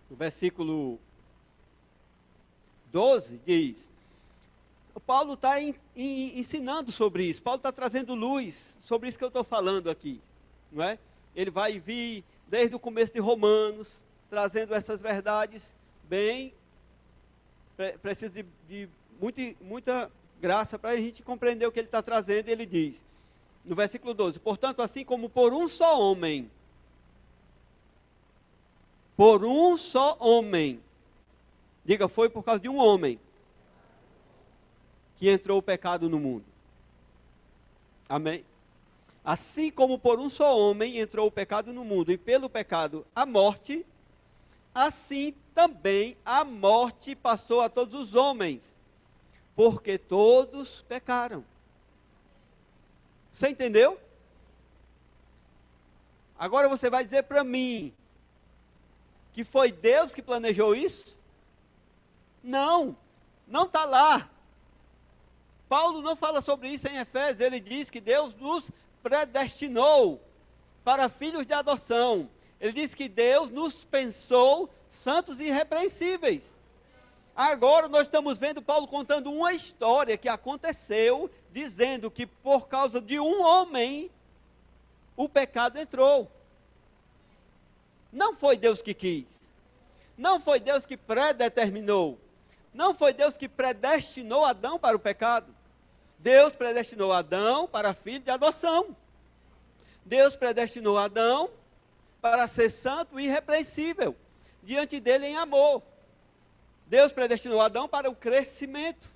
no versículo 12, diz, o Paulo está ensinando sobre isso, Paulo está trazendo luz sobre isso que eu estou falando aqui, não é? Ele vai vir desde o começo de Romanos, trazendo essas verdades bem, precisa de muita graça para a gente compreender o que ele está trazendo. Ele diz, no versículo 12, portanto, assim como por um só homem, diga, foi por causa de um homem, que entrou o pecado no mundo. Amém? Assim como por um só homem entrou o pecado no mundo, e pelo pecado a morte, assim também a morte passou a todos os homens, porque todos pecaram. Você entendeu? Agora você vai dizer para mim que foi Deus que planejou isso? Não, não está lá. Paulo não fala sobre isso em Efésios, ele diz que Deus nos predestinou para filhos de adoção. Ele diz que Deus nos pensou santos e irrepreensíveis. Agora nós estamos vendo Paulo contando uma história que aconteceu, dizendo que por causa de um homem, o pecado entrou. Não foi Deus que quis. Não foi Deus que predeterminou. Não foi Deus que predestinou Adão para o pecado. Deus predestinou Adão para filho de adoção. Deus predestinou Adão para ser santo e irrepreensível diante dele em amor. Deus predestinou Adão para o crescimento,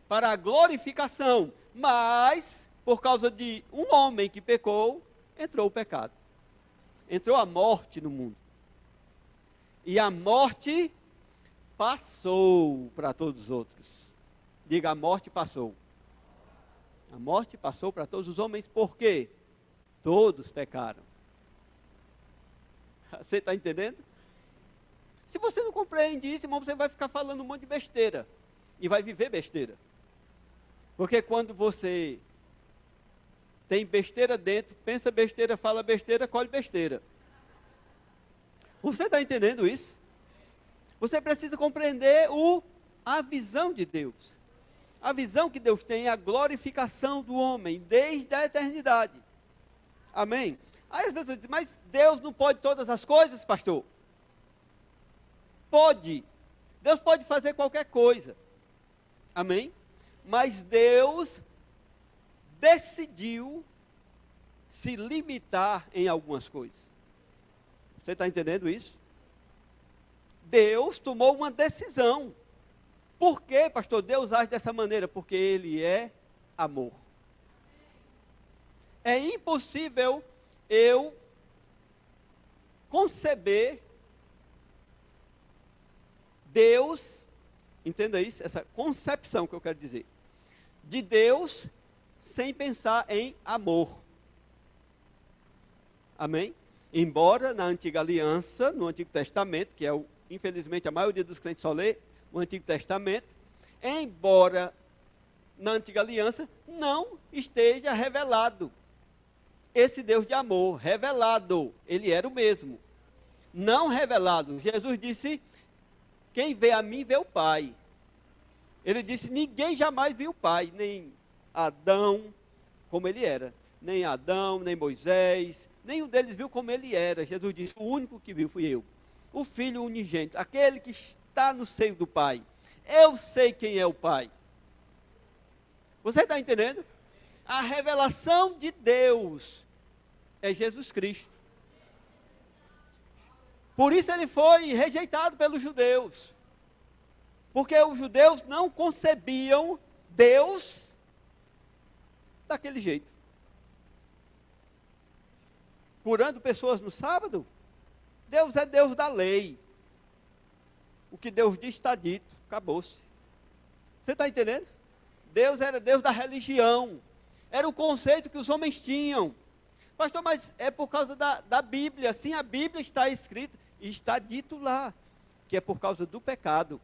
para a glorificação. Mas, por causa de um homem que pecou, entrou o pecado. Entrou a morte no mundo. E a morte passou para todos os outros. Diga, a morte passou. A morte passou para todos os homens, por quê? Todos pecaram. Você está entendendo? Se você não compreende isso, irmão, você vai ficar falando um monte de besteira. E vai viver besteira. Porque quando você tem besteira dentro, pensa besteira, fala besteira, colhe besteira. Você está entendendo isso? Você precisa compreender a visão de Deus. A visão que Deus tem é a glorificação do homem desde a eternidade. Amém? Aí as pessoas dizem, mas Deus não pode todas as coisas, pastor? Pode. Deus pode fazer qualquer coisa. Amém? Mas Deus decidiu se limitar em algumas coisas. Você está entendendo isso? Deus tomou uma decisão. Por que, pastor, Deus age dessa maneira? Porque Ele é amor. É impossível eu conceber Deus, entenda isso, essa concepção que eu quero dizer, de Deus sem pensar em amor. Amém? Embora na antiga aliança, no Antigo Testamento, que é infelizmente a maioria dos crentes só lê o Antigo Testamento, embora na antiga aliança não esteja revelado esse Deus de amor, revelado, ele era o mesmo, não revelado. Jesus disse, quem vê a mim vê o Pai. Ele disse, ninguém jamais viu o Pai, nem Adão, como ele era. nem Adão, nem Moisés, nenhum deles viu como ele era. Jesus disse, o único que viu fui eu. O Filho unigênito, aquele que está no seio do Pai. Eu sei quem é o Pai. Você está entendendo? A revelação de Deus é Jesus Cristo. Por isso ele foi rejeitado pelos judeus. Porque os judeus não concebiam Deus daquele jeito. Curando pessoas no sábado, Deus é Deus da lei. O que Deus diz está dito, acabou-se. Você está entendendo? Deus era Deus da religião. Era o conceito que os homens tinham. Pastor, mas é por causa da Bíblia. Sim, a Bíblia está escrita e está dito lá, que é por causa do pecado.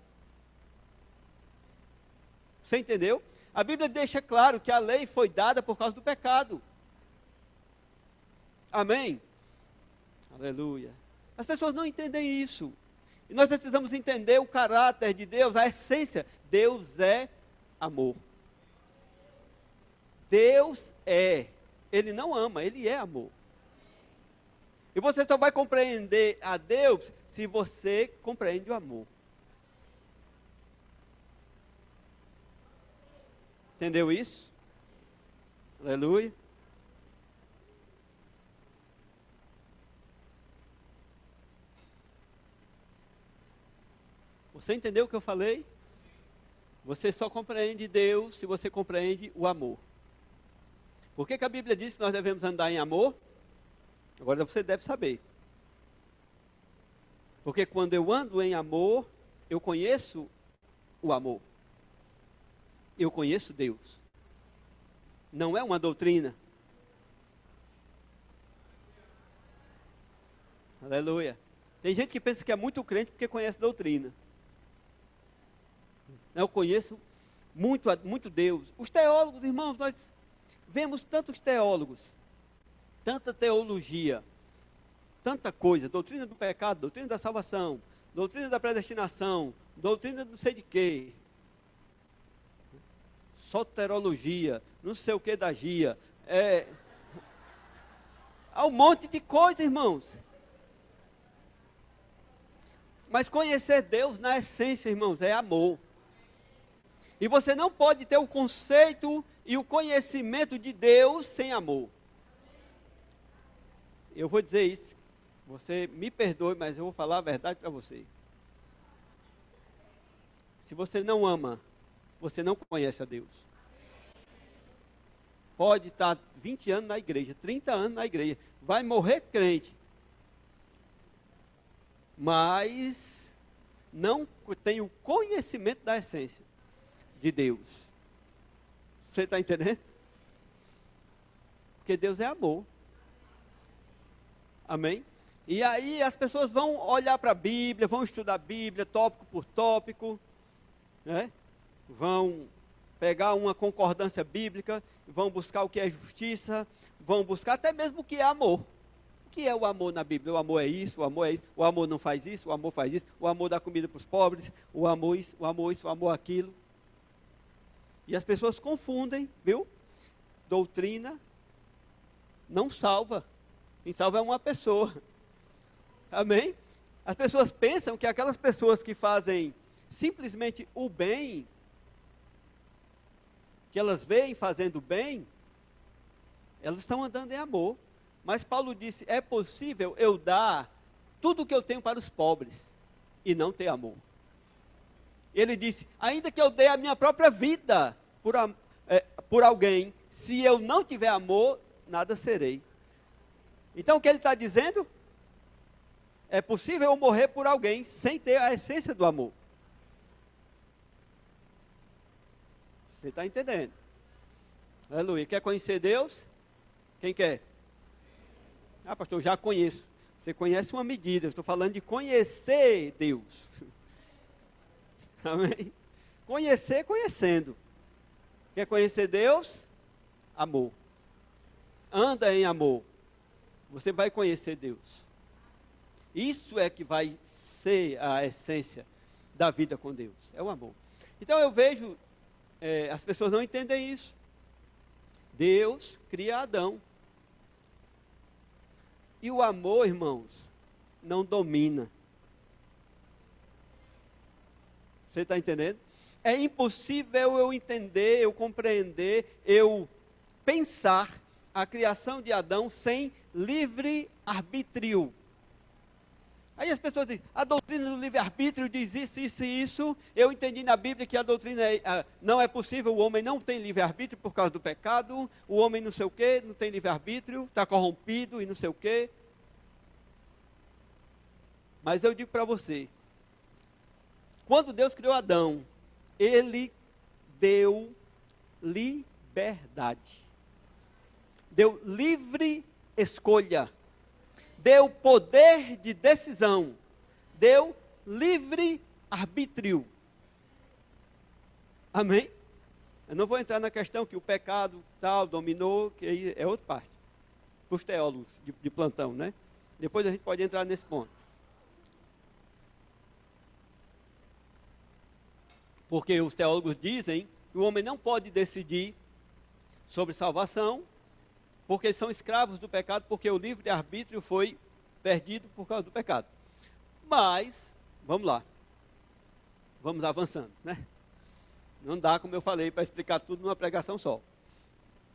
Você entendeu? A Bíblia deixa claro que a lei foi dada por causa do pecado. Amém? Aleluia. As pessoas não entendem isso. E nós precisamos entender o caráter de Deus, a essência. Deus é amor. Deus é. Ele não ama, Ele é amor. E você só vai compreender a Deus se você compreende o amor. Entendeu isso? Aleluia. Você entendeu o que eu falei? Você só compreende Deus se você compreende o amor. Por que a Bíblia diz que nós devemos andar em amor? Agora você deve saber. Porque quando eu ando em amor, eu conheço o amor. Eu conheço Deus. Não é uma doutrina. Aleluia. Tem gente que pensa que é muito crente porque conhece doutrina. Eu conheço muito Deus. Os teólogos, irmãos, nós vemos tantos teólogos, tanta teologia, tanta coisa, doutrina do pecado, doutrina da salvação, doutrina da predestinação, doutrina não sei de quê, soterologia, não sei o que da gia, há um monte de coisa, irmãos. Mas conhecer Deus na essência, irmãos, é amor. E você não pode ter o conceito e o conhecimento de Deus sem amor. Eu vou dizer isso. Você me perdoe, mas eu vou falar a verdade para você. Se você não ama, você não conhece a Deus. Pode estar 20 anos na igreja, 30 anos na igreja, vai morrer crente. Mas não tem o conhecimento da essência de Deus. Você está entendendo? Porque Deus é amor. Amém? E aí as pessoas vão olhar para a Bíblia, vão estudar a Bíblia, tópico por tópico, né? Vão pegar uma concordância bíblica, vão buscar o que é justiça, vão buscar até mesmo o que é amor. O que é o amor na Bíblia? O amor é isso, o amor é isso, o amor não faz isso, o amor faz isso, o amor dá comida para os pobres, o amor isso, o amor isso, o amor aquilo. E as pessoas confundem, viu? Doutrina não salva. Quem salva é uma pessoa. Amém? As pessoas pensam que aquelas pessoas que fazem simplesmente o bem, que elas veem fazendo bem, elas estão andando em amor. Mas Paulo disse, é possível eu dar tudo o que eu tenho para os pobres e não ter amor. Ele disse, ainda que eu dê a minha própria vida por alguém, se eu não tiver amor, nada serei. Então o que ele está dizendo? É possível eu morrer por alguém sem ter a essência do amor. Você está entendendo? Aleluia. Quer conhecer Deus? Quem quer? Ah, pastor, eu já conheço. Você conhece uma medida, eu estou falando de conhecer Deus. Amém? Conhecer, conhecendo. Quer conhecer Deus? Amor. Anda em amor. Você vai conhecer Deus. Isso é que vai ser a essência da vida com Deus. É o amor. Então eu vejo, as pessoas não entendem isso. Deus cria Adão. E o amor, irmãos, não domina. Você está entendendo? É impossível eu entender, eu compreender, eu pensar a criação de Adão sem livre arbítrio. Aí as pessoas dizem, a doutrina do livre-arbítrio diz isso, isso e isso. Eu entendi na Bíblia que a doutrina não é possível, o homem não tem livre-arbítrio por causa do pecado, o homem não sei o quê, não tem livre-arbítrio, está corrompido e não sei o quê. Mas eu digo para você, quando Deus criou Adão, Ele deu liberdade, deu livre escolha, deu poder de decisão, deu livre arbítrio. Amém? Eu não vou entrar na questão que o pecado tal dominou, que aí é outra parte, para os teólogos de plantão, né? Depois a gente pode entrar nesse ponto. Porque os teólogos dizem que o homem não pode decidir sobre salvação, porque são escravos do pecado, porque o livre-arbítrio foi perdido por causa do pecado. Mas, vamos lá, vamos avançando, né? Não dá, como eu falei, para explicar tudo numa pregação só,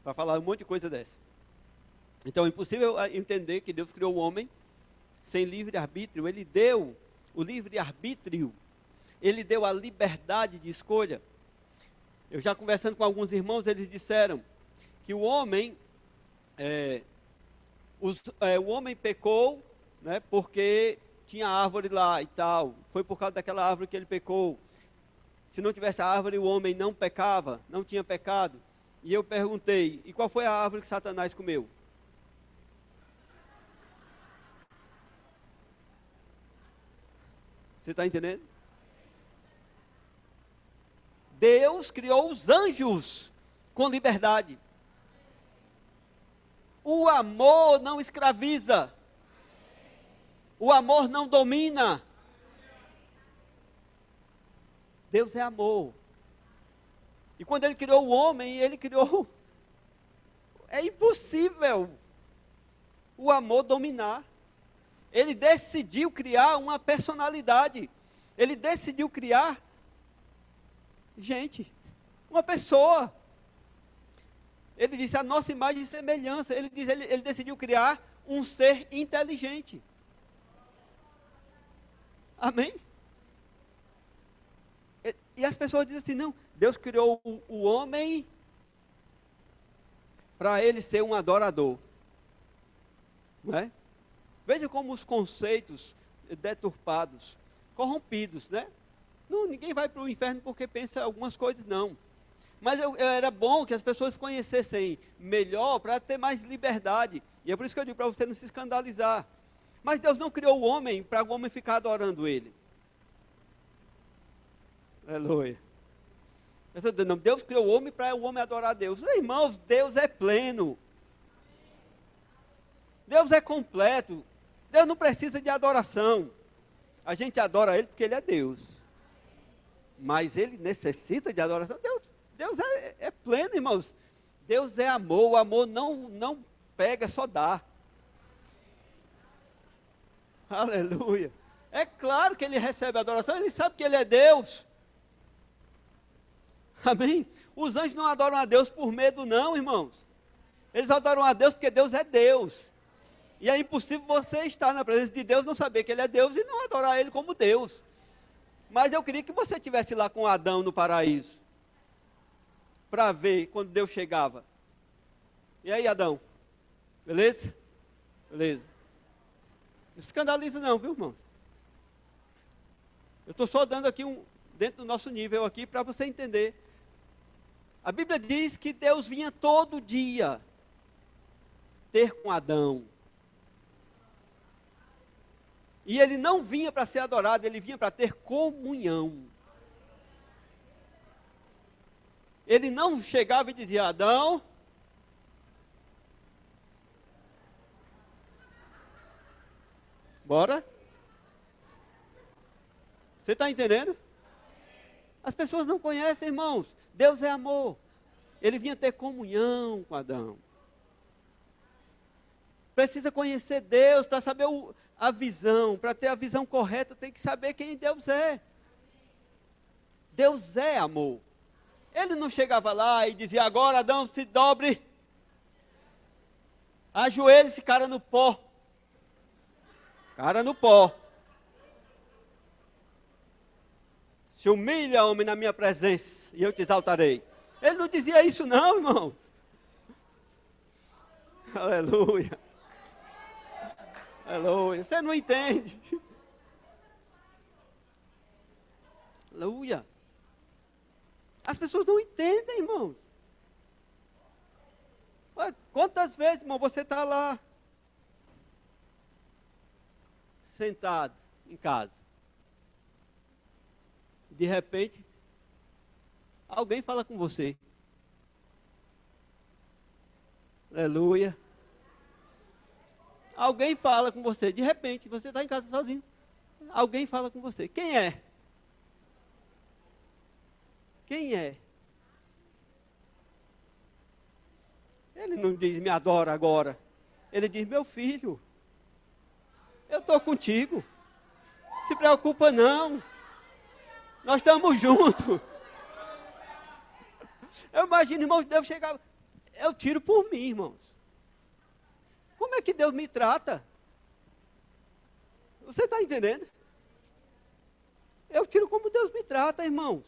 para falar um monte de coisa dessa. Então é impossível entender que Deus criou o homem sem livre-arbítrio. Ele deu o livre-arbítrio, Ele deu a liberdade de escolha. Eu já conversando com alguns irmãos, eles disseram que o homem o homem pecou, né, porque tinha árvore lá e tal. Foi por causa daquela árvore que ele pecou. Se não tivesse a árvore, o homem não pecava, não tinha pecado. E eu perguntei, e qual foi a árvore que Satanás comeu? Você está entendendo? Deus criou os anjos com liberdade. O amor não escraviza. O amor não domina. Deus é amor. E quando Ele criou o homem, Ele criou... É impossível o amor dominar. Ele decidiu criar uma personalidade. Ele decidiu criar, gente, uma pessoa. Ele disse a nossa imagem e semelhança. Ele decidiu criar um ser inteligente. Amém? E as pessoas dizem assim, não, Deus criou o homem para ele ser um adorador. Não é? Veja como os conceitos deturpados, corrompidos, né? Não, ninguém vai para o inferno porque pensa algumas coisas, não. Mas era bom que as pessoas conhecessem melhor para ter mais liberdade. E é por isso que eu digo para você não se escandalizar. Mas Deus não criou o homem para o homem ficar adorando ele. Aleluia. Deus criou o homem para o homem adorar a Deus. Irmãos, Deus é pleno. Deus é completo. Deus não precisa de adoração. A gente adora Ele porque Ele é Deus. Mas Ele necessita de adoração. Deus é pleno, irmãos. Deus é amor. O amor não pega, só dá. Aleluia. É claro que Ele recebe adoração. Ele sabe que Ele é Deus. Amém? Os anjos não adoram a Deus por medo, não, irmãos. Eles adoram a Deus porque Deus é Deus. E é impossível você estar na presença de Deus, não saber que Ele é Deus e não adorar Ele como Deus. Mas eu queria que você estivesse lá com Adão no paraíso, para ver quando Deus chegava. E aí, Adão? Beleza? Beleza. Não escandaliza não, viu, irmãos? Eu estou só dando aqui dentro do nosso nível aqui, para você entender. A Bíblia diz que Deus vinha todo dia ter com Adão. E ele não vinha para ser adorado, ele vinha para ter comunhão. Ele não chegava e dizia, Adão, bora? Você está entendendo? As pessoas não conhecem, irmãos. Deus é amor. Ele vinha ter comunhão com Adão. Precisa conhecer Deus para saber a visão. Para ter a visão correta, tem que saber quem Deus é. Deus é amor. Ele não chegava lá e dizia: agora Adão, se dobre, ajoelhe-se, cara no pó. Cara no pó. Se humilha, homem, na minha presença, e eu te exaltarei. Ele não dizia isso não, irmão. Aleluia. Aleluia. Você não entende. Aleluia. As pessoas não entendem, irmãos. Quantas vezes, irmão, você está lá, sentado em casa. De repente, alguém fala com você. Aleluia. Alguém fala com você. De repente, você está em casa sozinho. Alguém fala com você. Quem é? Quem é? Ele não diz: me adora agora. Ele diz: meu filho, eu estou contigo. Se preocupa não. Nós estamos juntos. Eu imagino, irmãos, Deus chegar. Eu tiro por mim, irmãos. Como é que Deus me trata? Você está entendendo? Eu tiro como Deus me trata, irmãos.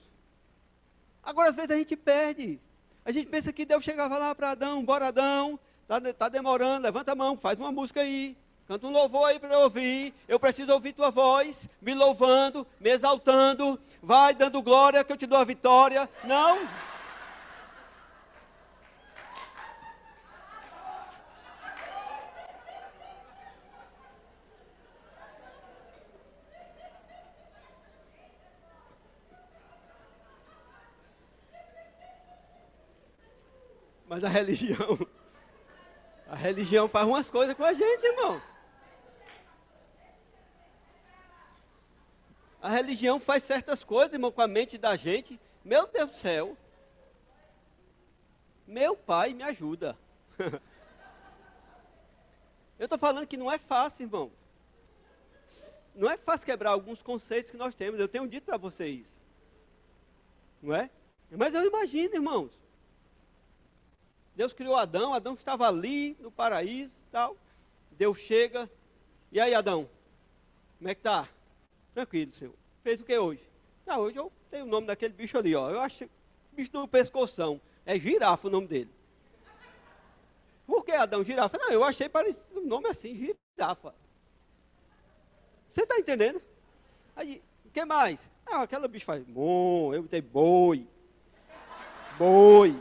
Agora, às vezes, a gente perde. A gente pensa que Deus chegava lá para Adão: bora, Adão, tá demorando, levanta a mão, faz uma música aí. Canta um louvor aí para eu ouvir. Eu preciso ouvir tua voz, me louvando, me exaltando. Vai dando glória que eu te dou a vitória. Não. Mas a religião faz umas coisas com a gente, irmão. A religião faz certas coisas, irmão, com a mente da gente. Meu Deus do céu. Meu pai, me ajuda. Eu estou falando que não é fácil, irmão. Não é fácil quebrar alguns conceitos que nós temos. Eu tenho dito para vocês isso. Não é? Mas eu imagino, irmãos. Deus criou Adão. Adão estava ali no paraíso e tal. Deus chega. E aí, Adão? Como é que tá? Tranquilo, senhor. Fez o que hoje? Ah, hoje eu tenho o nome daquele bicho ali, ó. Eu acho bicho do pescoção. É girafa o nome dele. Por que, Adão? Girafa? Não, eu achei parecido um nome assim, girafa. Você está entendendo? Aí, o que mais? Ah, aquela bicho faz bom, eu botei boi. Boi.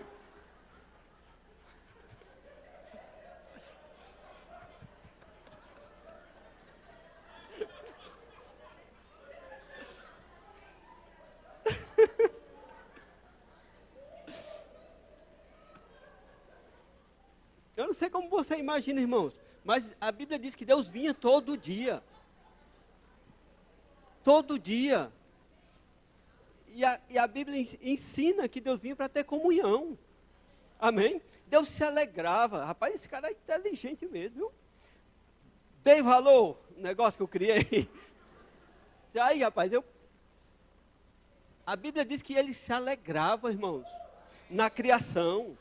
Eu não sei como você imagina, irmãos, mas a Bíblia diz que Deus vinha todo dia. Todo dia. E a Bíblia ensina que Deus vinha para ter comunhão. Amém? Deus se alegrava. Rapaz, esse cara é inteligente mesmo, viu? Dei valor no negócio que eu criei. Aí, rapaz, a Bíblia diz que ele se alegrava, irmãos, na criação.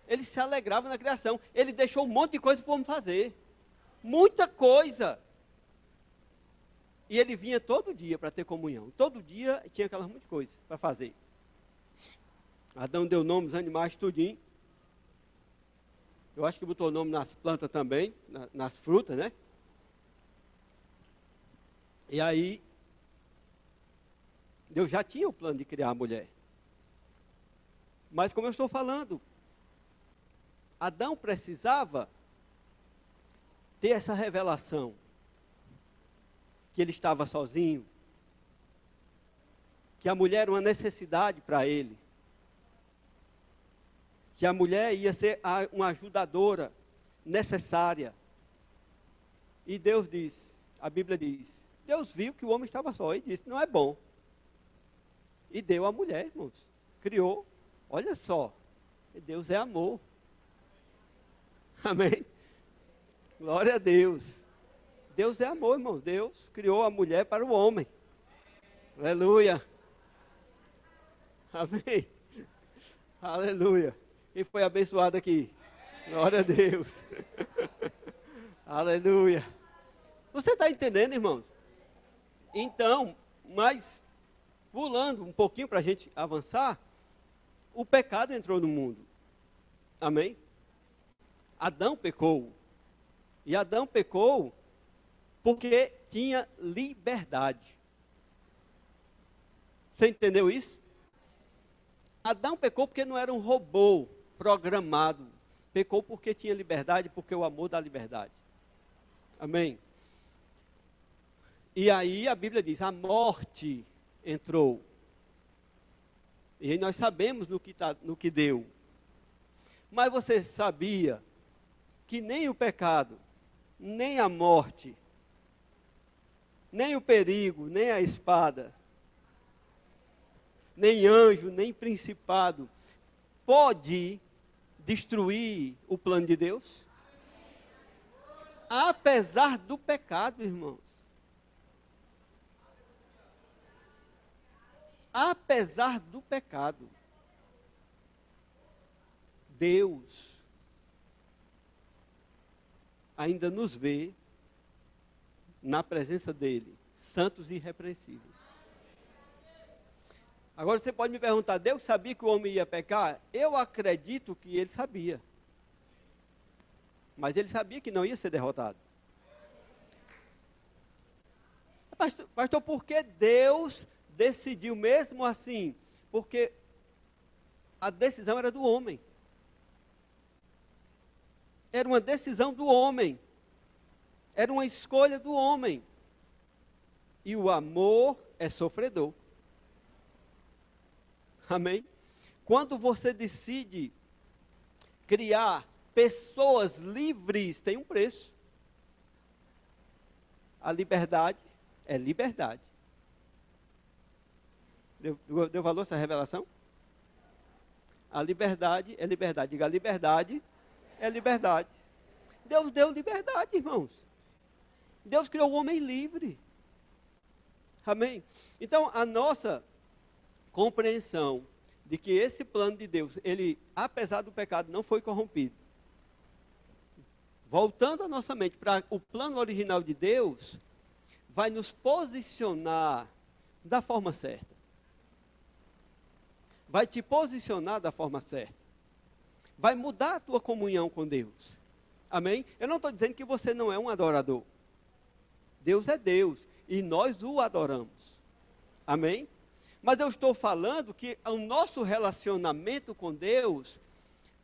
Ele se alegrava na criação. Ele deixou um monte de coisa para o homem fazer. Muita coisa. E ele vinha todo dia para ter comunhão. Todo dia tinha aquelas muitas coisas para fazer. Adão deu nome aos animais, tudinho. Eu acho que botou nome nas plantas também, nas frutas, né? E aí, Deus já tinha o plano de criar a mulher. Mas como eu estou falando, Adão precisava ter essa revelação, que ele estava sozinho, que a mulher era uma necessidade para ele, que a mulher ia ser uma ajudadora necessária. E Deus diz, a Bíblia diz, Deus viu que o homem estava só e disse: não é bom. E deu a mulher, irmãos, criou. Olha só, Deus é amor. Amém? Glória a Deus. Deus é amor, irmãos. Deus criou a mulher para o homem. Aleluia. Amém. Aleluia. Quem foi abençoado aqui? Glória a Deus. Aleluia. Você está entendendo, irmãos? Então, mas pulando um pouquinho para a gente avançar, o pecado entrou no mundo. Amém? Adão pecou. E Adão pecou porque tinha liberdade. Você entendeu isso? Adão pecou porque não era um robô programado. Pecou porque tinha liberdade, porque o amor dá liberdade. Amém? E aí a Bíblia diz, a morte entrou. E aí nós sabemos no que deu. Mas você sabia que nem o pecado, nem a morte, nem o perigo, nem a espada, nem anjo, nem principado, pode destruir o plano de Deus? Apesar do pecado, irmãos. Apesar do pecado, Deus ainda nos vê na presença dele, santos e irrepreensíveis. Agora você pode me perguntar, Deus sabia que o homem ia pecar? Eu acredito que ele sabia. Mas ele sabia que não ia ser derrotado. Pastor, por que Deus decidiu mesmo assim? Porque a decisão era do homem. Era uma decisão do homem. Era uma escolha do homem. E o amor é sofredor. Amém? Quando você decide criar pessoas livres, tem um preço. A liberdade é liberdade. Deu valor essa revelação? A liberdade é liberdade. Diga, a liberdade é liberdade. Deus deu liberdade, irmãos. Deus criou o homem livre. Amém? Então, a nossa compreensão de que esse plano de Deus, ele, apesar do pecado, não foi corrompido. Voltando a nossa mente para o plano original de Deus, vai nos posicionar da forma certa. Vai te posicionar da forma certa. Vai mudar a tua comunhão com Deus. Amém? Eu não estou dizendo que você não é um adorador. Deus é Deus e nós o adoramos. Amém? Mas eu estou falando que o nosso relacionamento com Deus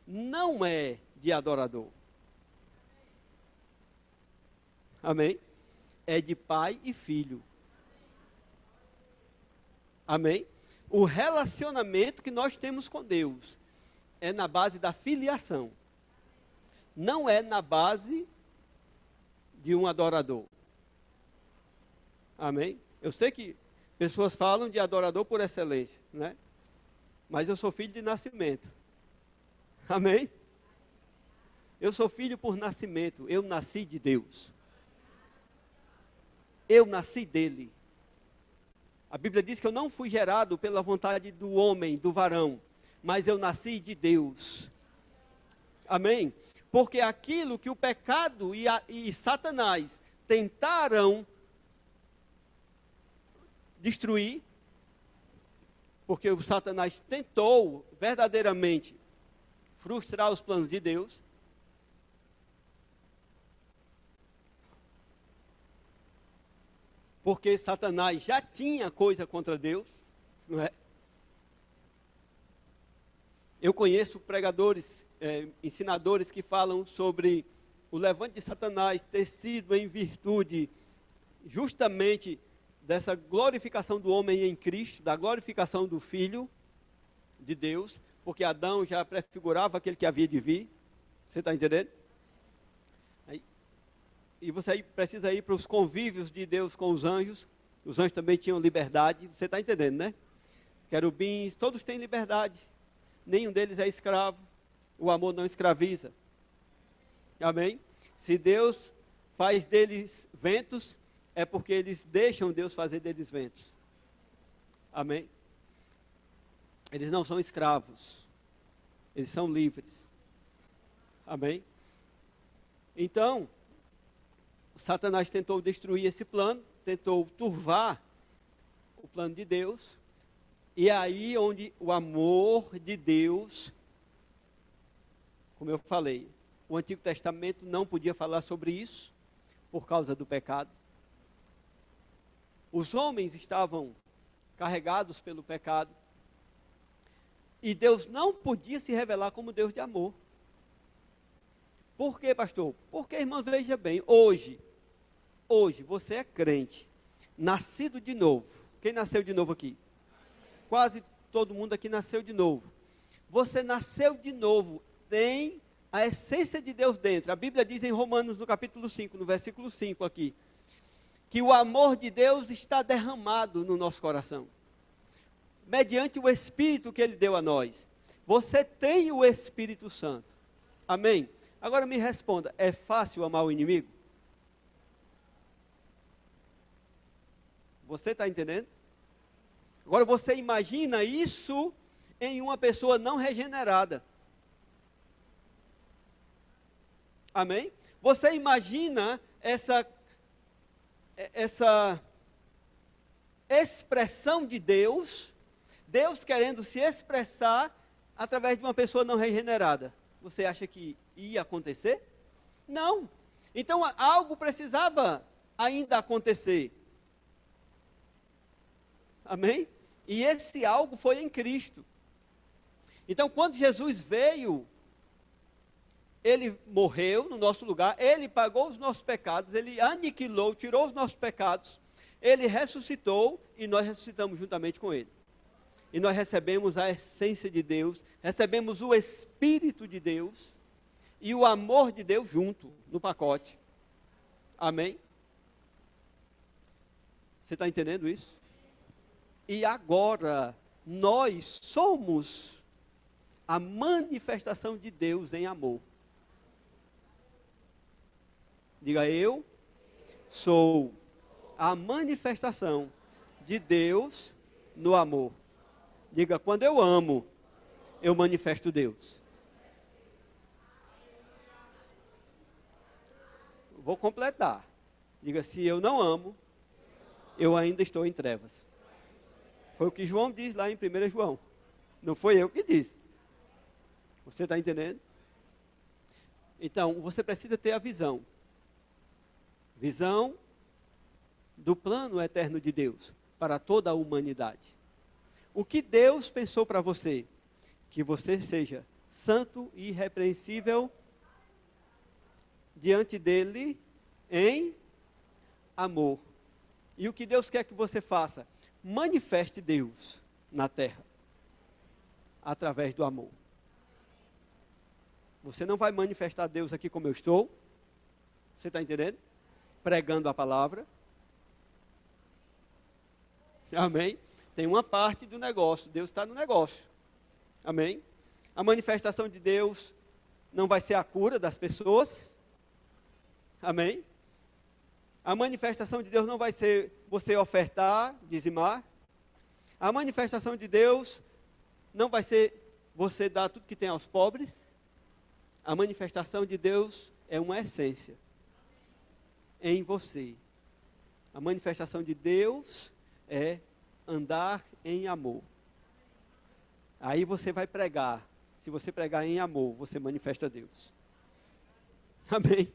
não é de adorador. Amém? É de pai e filho. Amém? O relacionamento que nós temos com Deus é na base da filiação. Não é na base de um adorador. Amém? Eu sei que pessoas falam de adorador por excelência, né? Mas eu sou filho de nascimento. Amém? Eu sou filho por nascimento. Eu nasci de Deus. Eu nasci dele. A Bíblia diz que eu não fui gerado pela vontade do homem, do varão, mas eu nasci de Deus. Amém? Porque aquilo que o pecado e Satanás tentaram destruir, porque o Satanás tentou verdadeiramente frustrar os planos de Deus. Porque Satanás já tinha coisa contra Deus, não é? Eu conheço pregadores, ensinadores que falam sobre o levante de Satanás ter sido em virtude justamente dessa glorificação do homem em Cristo, da glorificação do Filho de Deus, porque Adão já prefigurava aquele que havia de vir. Você está entendendo? E você aí precisa ir para os convívios de Deus com os anjos também tinham liberdade, você está entendendo, né? Querubins, todos têm liberdade, nenhum deles é escravo, o amor não escraviza. Amém? Se Deus faz deles ventos, é porque eles deixam Deus fazer deles ventos. Amém? Eles não são escravos. Eles são livres. Amém? Então, Satanás tentou destruir esse plano, tentou turvar o plano de Deus, e é aí onde o amor de Deus, como eu falei, o Antigo Testamento não podia falar sobre isso, por causa do pecado. Os homens estavam carregados pelo pecado, e Deus não podia se revelar como Deus de amor. Por quê, pastor? Porque, irmãos, veja bem, hoje você é crente, nascido de novo. Quem nasceu de novo aqui? Quase todo mundo aqui nasceu de novo. Você nasceu de novo, tem a essência de Deus dentro. A Bíblia diz em Romanos, no capítulo 5, no versículo 5 aqui, que o amor de Deus está derramado no nosso coração, mediante o Espírito que Ele deu a nós. Você tem o Espírito Santo. Amém? Agora me responda, é fácil amar o inimigo? Você está entendendo? Agora você imagina isso em uma pessoa não regenerada. Amém? Você imagina essa expressão de Deus querendo se expressar através de uma pessoa não regenerada. Você acha que ia acontecer? Não. Então algo precisava ainda acontecer. Amém? E esse algo foi em Cristo. Então quando Jesus veio, Ele morreu no nosso lugar, Ele pagou os nossos pecados, Ele aniquilou, tirou os nossos pecados, Ele ressuscitou e nós ressuscitamos juntamente com Ele. E nós recebemos a essência de Deus, recebemos o Espírito de Deus e o amor de Deus junto, no pacote. Amém? Você está entendendo isso? E agora, nós somos a manifestação de Deus em amor. Diga, eu sou a manifestação de Deus no amor. Diga, quando eu amo, eu manifesto Deus. Vou completar. Diga, se eu não amo, eu ainda estou em trevas. Foi o que João diz lá em 1 João. Não foi eu que disse. Você está entendendo? Então, você precisa ter a visão. Visão do plano eterno de Deus para toda a humanidade. O que Deus pensou para você? Que você seja santo e irrepreensível diante dele em amor. E o que Deus quer que você faça? Manifeste Deus na terra através do amor. Você não vai manifestar Deus aqui como eu estou. Você está entendendo? Pregando a palavra. Amém? Tem uma parte do negócio, Deus está no negócio. Amém? A manifestação de Deus não vai ser a cura das pessoas. Amém? A manifestação de Deus não vai ser você ofertar, dizimar. A manifestação de Deus não vai ser você dar tudo que tem aos pobres. A manifestação de Deus é uma essência em você. A manifestação de Deus é andar em amor. Aí você vai pregar. Se você pregar em amor, você manifesta Deus. Amém?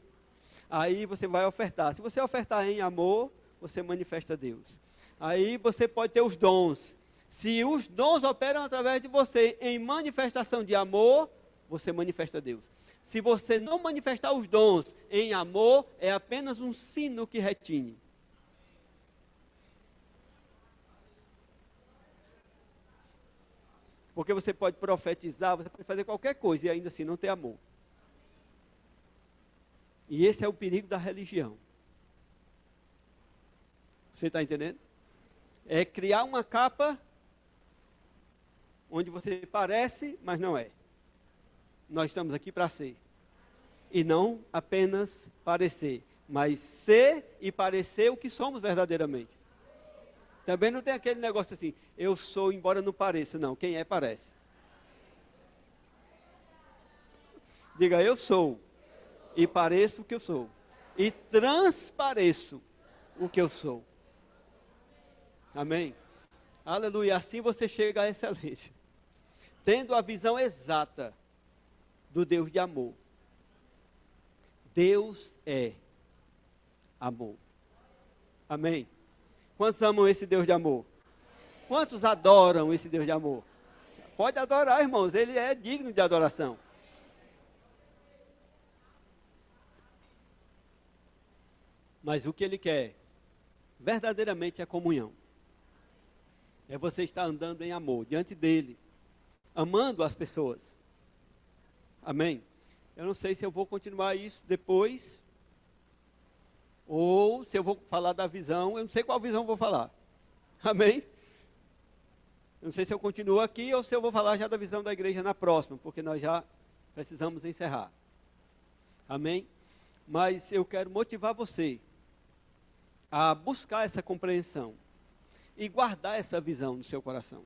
Aí você vai ofertar. Se você ofertar em amor, você manifesta Deus. Aí você pode ter os dons. Se os dons operam através de você em manifestação de amor, você manifesta Deus. Se você não manifestar os dons em amor, é apenas um sino que retine. Porque você pode profetizar, você pode fazer qualquer coisa e ainda assim não ter amor. E esse é o perigo da religião. Você está entendendo? É criar uma capa onde você parece, mas não é. Nós estamos aqui para ser. E não apenas parecer, mas ser e parecer o que somos verdadeiramente. Também não tem aquele negócio assim, eu sou embora não pareça. Não, quem é parece. Diga, eu sou e pareço o que eu sou. E transpareço o que eu sou. Amém? Aleluia. Assim você chega à excelência. Tendo a visão exata do Deus de amor. Deus é amor. Amém? Quantos amam esse Deus de amor? Quantos adoram esse Deus de amor? Pode adorar, irmãos. Ele é digno de adoração. Mas o que Ele quer, verdadeiramente, é comunhão. É você estar andando em amor, diante dEle, amando as pessoas. Amém? Eu não sei se eu vou continuar isso depois, ou se eu vou falar da visão, eu não sei qual visão eu vou falar. Amém? Eu não sei se eu continuo aqui, ou se eu vou falar já da visão da igreja na próxima, porque nós já precisamos encerrar. Amém? Mas eu quero motivar você a buscar essa compreensão e guardar essa visão no seu coração.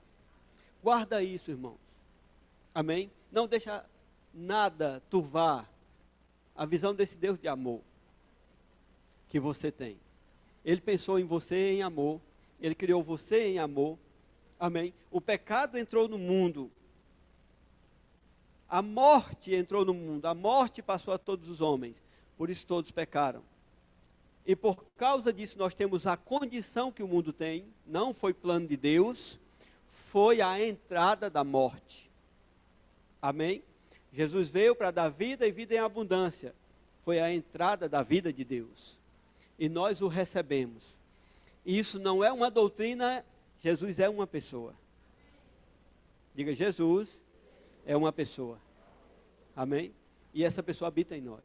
Guarda isso, irmãos. Amém? Não deixa nada turvar a visão desse Deus de amor que você tem. Ele pensou em você em amor, Ele criou você em amor. Amém? O pecado entrou no mundo, a morte entrou no mundo, a morte passou a todos os homens, por isso todos pecaram. E por causa disso nós temos a condição que o mundo tem, não foi plano de Deus, foi a entrada da morte. Amém? Jesus veio para dar vida e vida em abundância. Foi a entrada da vida de Deus. E nós o recebemos. E isso não é uma doutrina, Jesus é uma pessoa. Diga, Jesus é uma pessoa. Amém? E essa pessoa habita em nós.